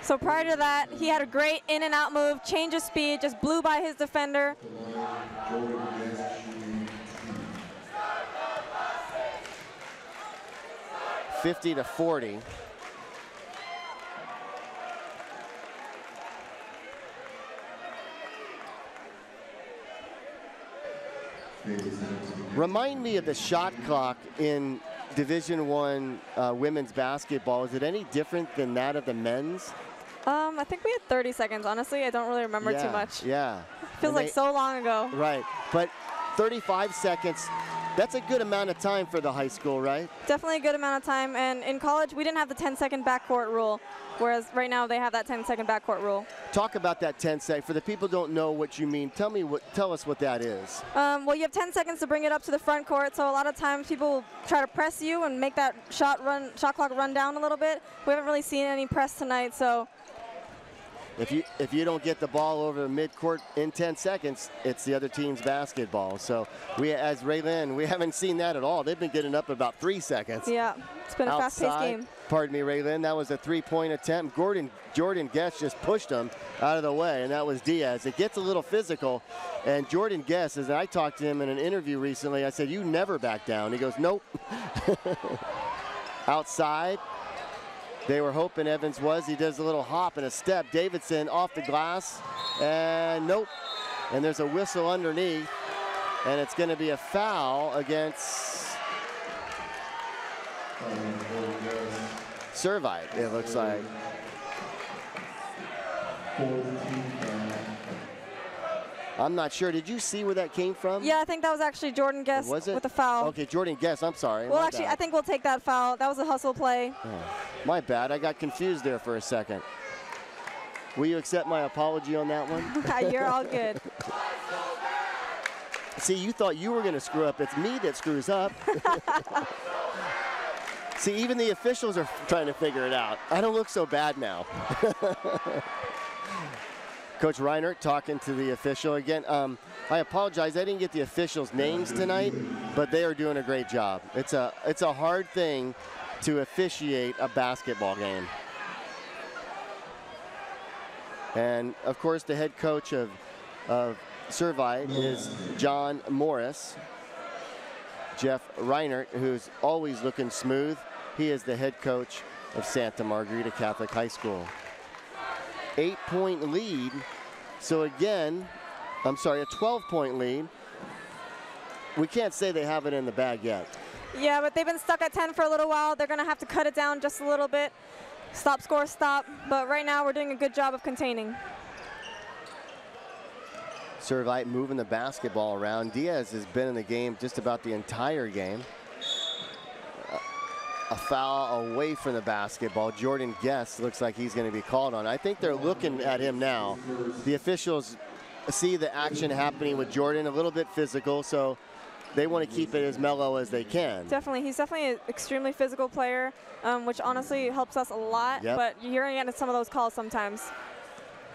Speaker 7: So prior to that, he had a great in and out move, change of speed, just blew by his defender.
Speaker 6: 50-40. Remind me of the shot clock in Division I women's basketball. Is it any different than that of the men's?
Speaker 7: I think we had 30 seconds. Honestly, I don't really remember too much.
Speaker 6: Yeah.
Speaker 7: Feels like so long ago.
Speaker 6: Right. But 35 seconds That's a good amount of time for the high school, right?
Speaker 7: Definitely a good amount of time. And in college, we didn't have the 10-second backcourt rule, whereas right now they have that 10-second backcourt rule.
Speaker 6: Talk about that 10-second. For the people who don't know what you mean, tell us what that is.
Speaker 7: Well, you have 10 seconds to bring it up to the front court, so a lot of times people will try to press you and make that shot clock run down a little bit. We haven't really seen any press tonight, so.
Speaker 6: If you don't get the ball over the midcourt in 10 seconds, it's the other team's basketball. So as Raylin, we haven't seen that at all. They've been getting up about 3 seconds.
Speaker 7: Yeah, it's been a fast-paced game.
Speaker 6: Pardon me, Raylin, that was a three-point attempt. Jordan Guest just pushed him out of the way, and that was Diaz. It gets a little physical, and Jordan Guest, as I talked to him in an interview recently, I said, "You never back down." He goes, "Nope." Outside. They were hoping Evans was. He does a little hop and a step. Davidson off the glass, and nope. And there's a whistle underneath, and it's going to be a foul against Servite, it looks like. I'm not sure. Did you see where that came from?
Speaker 7: Yeah, I think that was actually Jordan Guest with the foul.
Speaker 6: Okay, Jordan Guest, I'm sorry.
Speaker 7: Well, actually, I think we'll take that foul. That was a hustle play.
Speaker 6: Oh, my bad. I got confused there for a second. Will you accept my apology on that one?
Speaker 7: You're all good.
Speaker 6: See, you thought you were going to screw up. It's me that screws up. See, even the officials are trying to figure it out. I don't look so bad now. Coach Reinert talking to the official again. I apologize, I didn't get the officials' names tonight, but they are doing a great job. It's a hard thing to officiate a basketball game. And of course, the head coach of Servite is John Morris. Jeff Reinert, who's always looking smooth, he is the head coach of Santa Margarita Catholic High School. 8-point lead. So again, I'm sorry, a 12-point lead. We can't say they have it in the bag yet.
Speaker 7: Yeah, but they've been stuck at 10 for a little while. They're going to have to cut it down just a little bit. Stop, score, stop. But right now we're doing a good job of containing.
Speaker 6: Servite moving the basketball around. Diaz has been in the game just about the entire game. A foul away from the basketball. Jordan Guest looks like he's going to be called on. I think they're looking at him now. The officials see the action happening with Jordan, a little bit physical, so they want to keep it as mellow as they can.
Speaker 7: Definitely. He's definitely an extremely physical player, which honestly helps us a lot, but you're going to get some of those calls sometimes.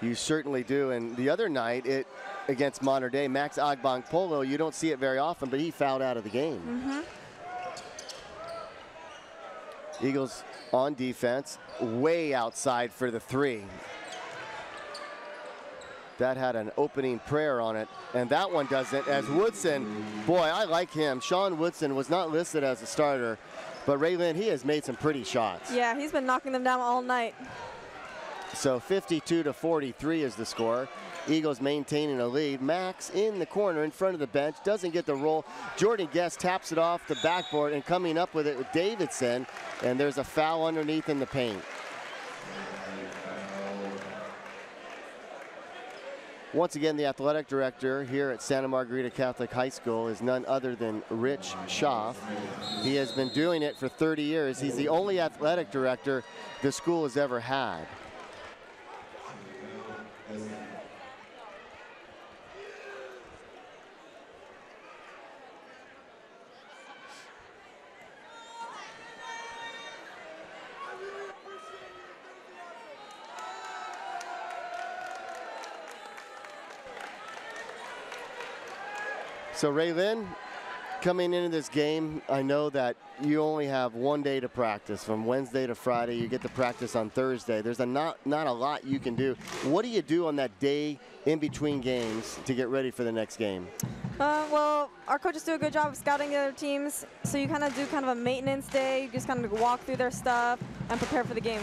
Speaker 6: You certainly do. And the other night, against Modern Day, Max Agbang Polo, you don't see it very often, but he fouled out of the game. Eagles on defense, way outside for the three. That had an opening prayer on it, and that one doesn't, as Woodson, boy, I like him. Sean Woodson was not listed as a starter, but Raylin, he has made some pretty shots.
Speaker 7: Yeah, he's been knocking them down all night.
Speaker 6: So 52-43 is the score. Eagles maintaining a lead. Max in the corner in front of the bench, doesn't get the roll. Jordan Guest taps it off the backboard, and coming up with it with Davidson, and there's a foul underneath in the paint. Once again, the athletic director here at Santa Margarita Catholic High School is none other than Rich Schaff. He has been doing it for 30 years. He's the only athletic director the school has ever had. So Raylin, coming into this game, I know that you only have one day to practice, from Wednesday to Friday. You get to practice on Thursday. There's not a lot you can do. What do you do on that day in between games to get ready for the next game?
Speaker 7: Well, our coaches do a good job of scouting the other teams, so you kind of do kind of a maintenance day. You just kind of walk through their stuff and prepare for the game.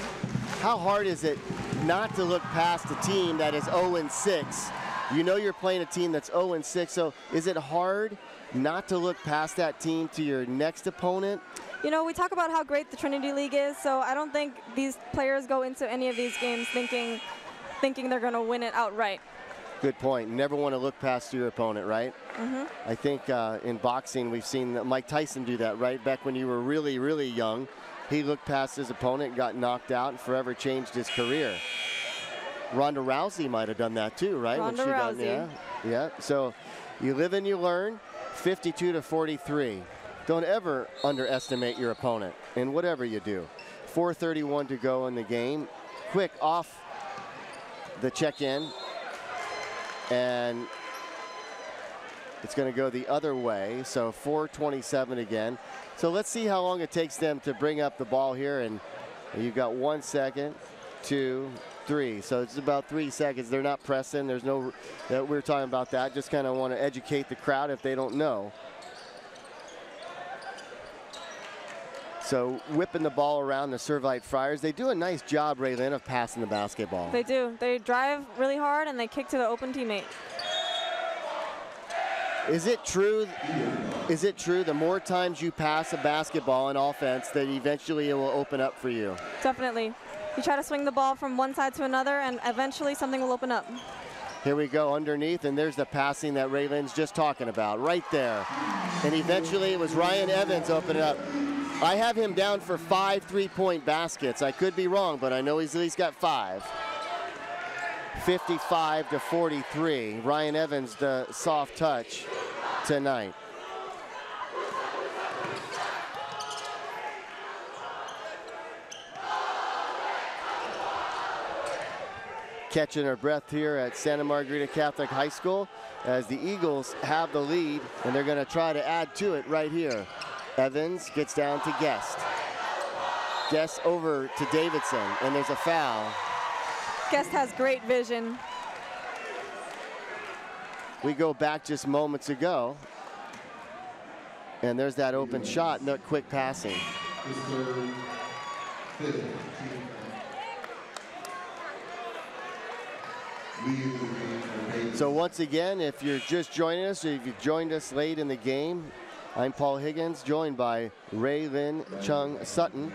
Speaker 6: How hard is it not to look past a team that is 0-6? You know you're playing a team that's 0-6, so is it hard not to look past that team to your next opponent?
Speaker 7: You know, we talk about how great the Trinity League is, so I don't think these players go into any of these games thinking they're going to win it outright.
Speaker 6: Good point. Never want to look past your opponent, right? I think in boxing we've seen Mike Tyson do that, right? Back when you were really, really young, he looked past his opponent, got knocked out, and forever changed his career. Ronda Rousey might have done that too, right?
Speaker 7: Ronda Rousey.
Speaker 6: Yeah. So you live and you learn. 52-43. Don't ever underestimate your opponent in whatever you do. 4:31 to go in the game. Quick off the check-in. And it's going to go the other way. So 4:27 again. So let's see how long it takes them to bring up the ball here. And you've got 1 second, 2, 3. So it's about 3 seconds. They're not pressing. There's no, we're talking about that. Just kind of want to educate the crowd if they don't know. So whipping the ball around the Servite Friars. They do a nice job, Raylin, of passing the basketball.
Speaker 7: They do. They drive really hard and they kick to the open teammate.
Speaker 6: Is it true the more times you pass a basketball in offense that eventually it will open up for you?
Speaker 7: Definitely. You try to swing the ball from one side to another and eventually something will open up.
Speaker 6: Here we go underneath, and there's the passing that Raylin's just talking about right there. And eventually it was Ryan Evans opening up. I have him down for 5 3-point baskets. I could be wrong, but I know he's at least got 5. 55-43. Ryan Evans, the soft touch tonight. Catching her breath here at Santa Margarita Catholic High School as the Eagles have the lead, and they're going to try to add to it right here. Evans gets down to Guest. Guest over to Davidson, and there's a foul.
Speaker 7: Guest has great vision.
Speaker 6: We go back just moments ago, and there's that open shot and that quick passing. So once again, if you're just joining us, or if you joined us late in the game, I'm Paul Higgins, joined by Raylin Chung Sutton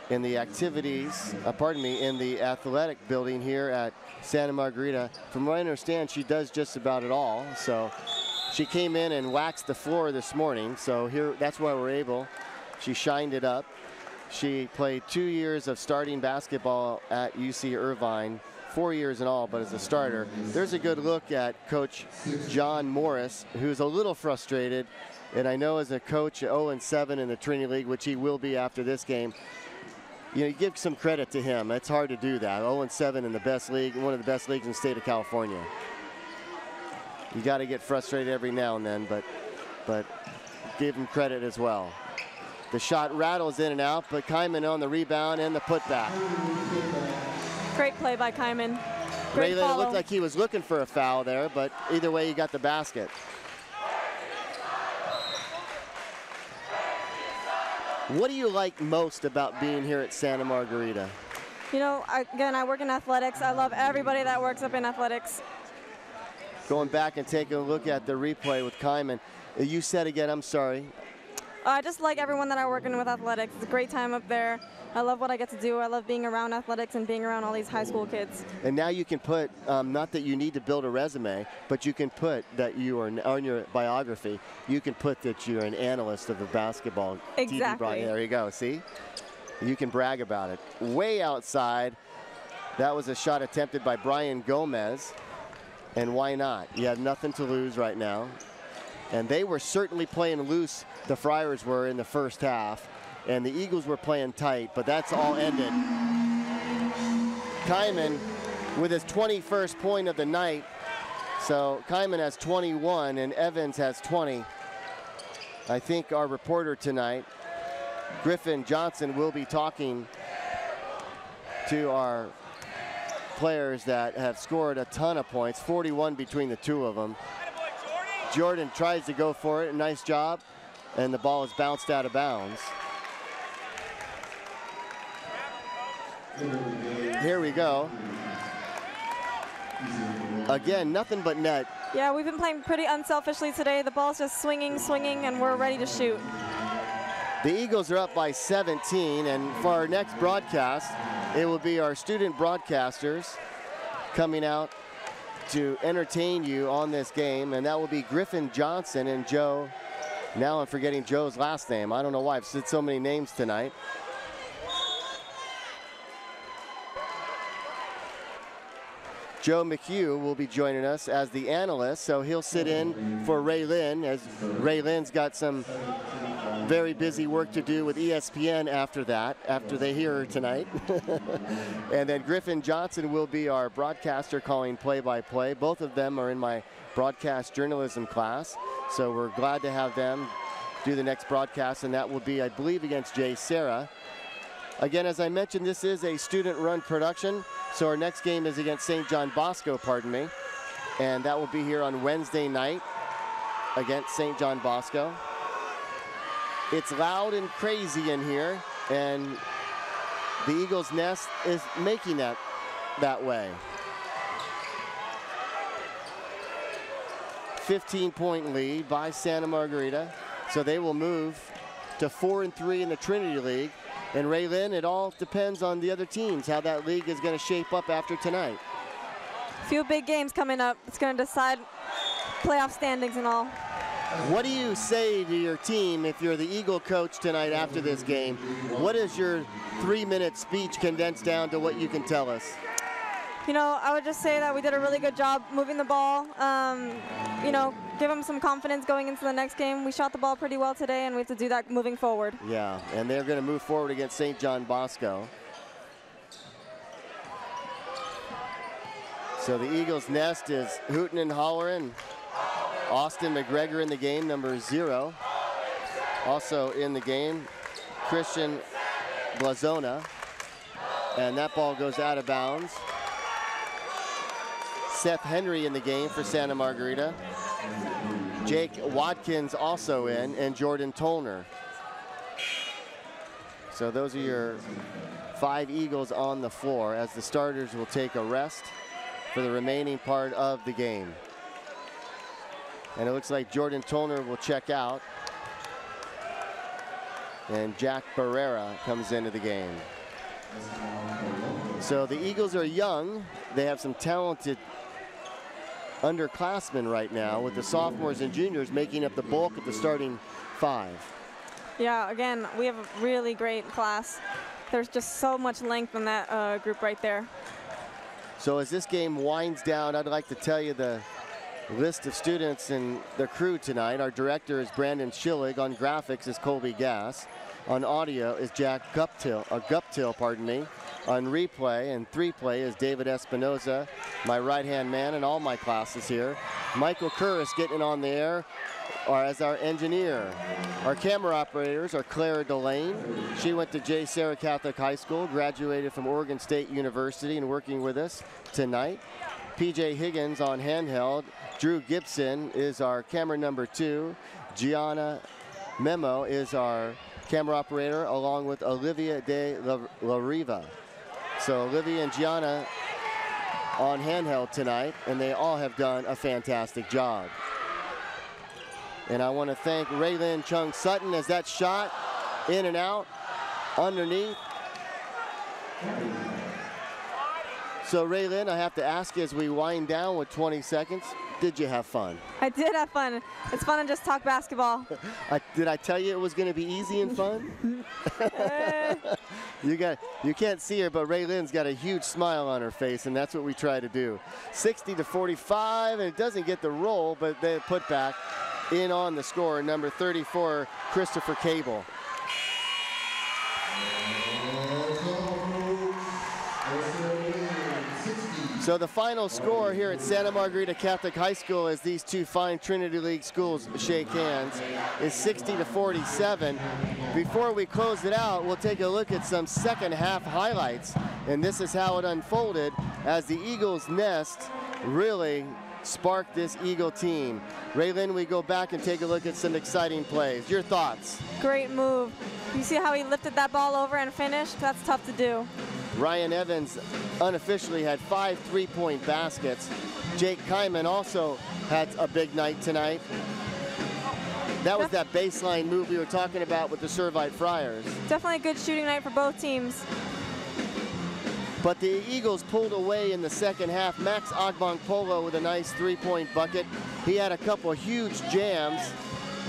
Speaker 6: in the activities, in the athletic building here at Santa Margarita. From what I understand, she does just about it all. So she came in and waxed the floor this morning. So here, that's why we're able. She shined it up. She played 2 years of starting basketball at UC Irvine, 4 years in all, but as a starter. There's a good look at Coach John Morris, who's a little frustrated. And I know as a coach, 0-7 in the Trinity League, which he will be after this game, you give some credit to him. It's hard to do that. 0-7 in the best league, one of the best leagues in the state of California. You got to get frustrated every now and then, but give him credit as well. The shot rattles in and out, but Kyman on the rebound and the putback.
Speaker 7: Great play by Kyman.
Speaker 6: Raylin, it looked like he was looking for a foul there, but either way, he got the basket. What do you like most about being here at Santa Margarita?
Speaker 7: You know, again, I work in athletics. I love everybody that works up in athletics.
Speaker 6: Going back and taking a look at the replay with Kyman. You said again, I'm sorry.
Speaker 7: I just like everyone that I work in with athletics. It's a great time up there. I love what I get to do. I love being around athletics and being around all these high school kids. And now you can put, not that you need to build a resume, but you can put that you are, on your biography, you can put that you're an analyst of the basketball. Exactly.
Speaker 6: TV. There you go, see? You can brag about it. Way outside, that was a shot attempted by Brian Gomez. And why not? You have nothing to lose right now. And they were certainly playing loose, the Friars were, in the first half. And the Eagles were playing tight, but that's all ended. Kyman with his 21st point of the night. So Kyman has 21 and Evans has 20. I think our reporter tonight, Griffin Johnson, will be talking to our players that have scored a ton of points, 41 between the two of them. Jordan tries to go for it, a nice job, and the ball is bounced out of bounds. Here we go. Again, nothing but net.
Speaker 7: Yeah, we've been playing pretty unselfishly today. The ball's just swinging, and we're ready to shoot.
Speaker 6: The Eagles are up by 17, and for our next broadcast, it will be our student broadcasters coming out to entertain you on this game, and that will be Griffin Johnson and Joe. Now I'm forgetting Joe's last name. I don't know why I've said so many names tonight. Joe McHugh will be joining us as the analyst, so he'll sit in for Ray Lynn, as Ray Lynn's got some very busy work to do with ESPN after they hear her tonight. And then Griffin Johnson will be our broadcaster calling play-by-play. Both of them are in my broadcast journalism class, so we're glad to have them do the next broadcast, and that will be, I believe, against Jay Serra. Again, as I mentioned, this is a student-run production, so our next game is against St. John Bosco, and that will be here on Wednesday night against St. John Bosco. It's loud and crazy in here, and the Eagles' Nest is making that way. 15-point lead by Santa Margarita, so they will move to 4-3 in the Trinity League. And Ray Lynn, it all depends on the other teams, how that league is going to shape up after tonight.
Speaker 7: A few big games coming up. It's going to decide playoff standings and all.
Speaker 6: What do you say to your team if you're the Eagle coach tonight after this game? What is your 3-minute speech condensed down to what you can tell us?
Speaker 7: You know, I would just say that we did a really good job moving the ball. You know, give them some confidence going into the next game. We shot the ball pretty well today, and we have to do that moving forward.
Speaker 6: Yeah, and they're going to move forward against St. John Bosco. So the Eagles' Nest is hooting and hollering. Austin McGregor in the game, number 0. Also in the game, Christian Blazona. And that ball goes out of bounds. Seth Henry in the game for Santa Margarita. Jake Watkins also in, and Jordan Tolner. So those are your 5 Eagles on the floor, as the starters will take a rest for the remaining part of the game. And it looks like Jordan Tolner will check out, and Jack Barrera comes into the game. So the Eagles are young. They have some talented underclassmen right now, with the sophomores and juniors making up the bulk of the starting 5.
Speaker 7: Yeah, again, we have a really great class. There's just so much length in that group right there.
Speaker 6: So as this game winds down, I'd like to tell you the list of students and the crew tonight. Our director is Brandon Schillig. On graphics is Colby Gass. On audio is Jack Guptill, pardon me. On replay and 3-play is David Espinoza, my right-hand man in all my classes here. Michael Kerr is getting on the air as our engineer. Our camera operators are Clara Delane. She went to J. Serra Catholic High School, graduated from Oregon State University, and working with us tonight. PJ Higgins on handheld. Drew Gibson is our camera number 2. Gianna Memo is our camera operator, along with Olivia de la Riva. So Olivia and Gianna on handheld tonight, and they all have done a fantastic job. And I want to thank Raylyn Chung Sutton as that shot in and out underneath. So Raylyn, I have to ask you as we wind down with 20 seconds, did you have fun?
Speaker 7: I did have fun. It's fun to just talk basketball.
Speaker 6: Did I tell you it was going to be easy and fun? You can't see her, but Raylyn's got a huge smile on her face, and that's what we try to do. 60-45, and it doesn't get the roll, but they put back in on the score, number 34, Christopher Cable. So the final score here at Santa Margarita Catholic High School, as these two fine Trinity League schools shake hands, is 60-47. Before we close it out, we'll take a look at some second half highlights. And this is how it unfolded as the Eagles' Nest really sparked this Eagle team. Raylyn, we go back and take a look at some exciting plays. Your thoughts?
Speaker 7: Great move. You see how he lifted that ball over and finished? That's tough to do.
Speaker 6: Ryan Evans unofficially had 5 3-point baskets. Jake Kyman also had a big night tonight. That was that baseline move we were talking about with the Servite Friars.
Speaker 7: Definitely a good shooting night for both teams.
Speaker 6: But the Eagles pulled away in the second half. Max Ogbong Polo with a nice three-point bucket. He had a couple of huge jams.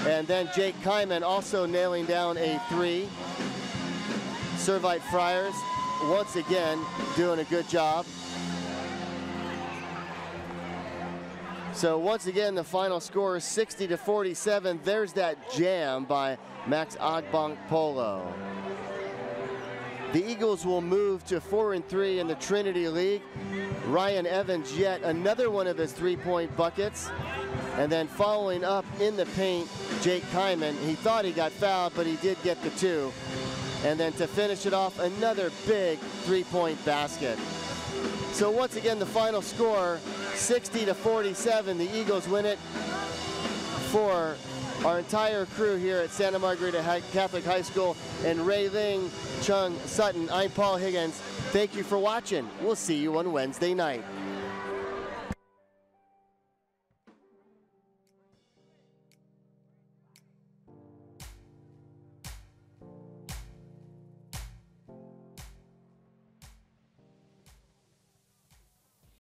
Speaker 6: And then Jake Kyman also nailing down a three. Servite Friars, once again, doing a good job. So once again, the final score is 60-47. There's that jam by Max Ogbong Polo. The Eagles will move to 4-3 in the Trinity League. Ryan Evans, yet another one of his three-point buckets. And then following up in the paint, Jake Kyman. He thought he got fouled, but he did get the two. And then to finish it off, another big three-point basket. So once again, the final score, 60-47. The Eagles win it. For our entire crew here at Santa Margarita Catholic High School and Ray Ling, Chung Sutton, I'm Paul Higgins. Thank you for watching. We'll see you on Wednesday night.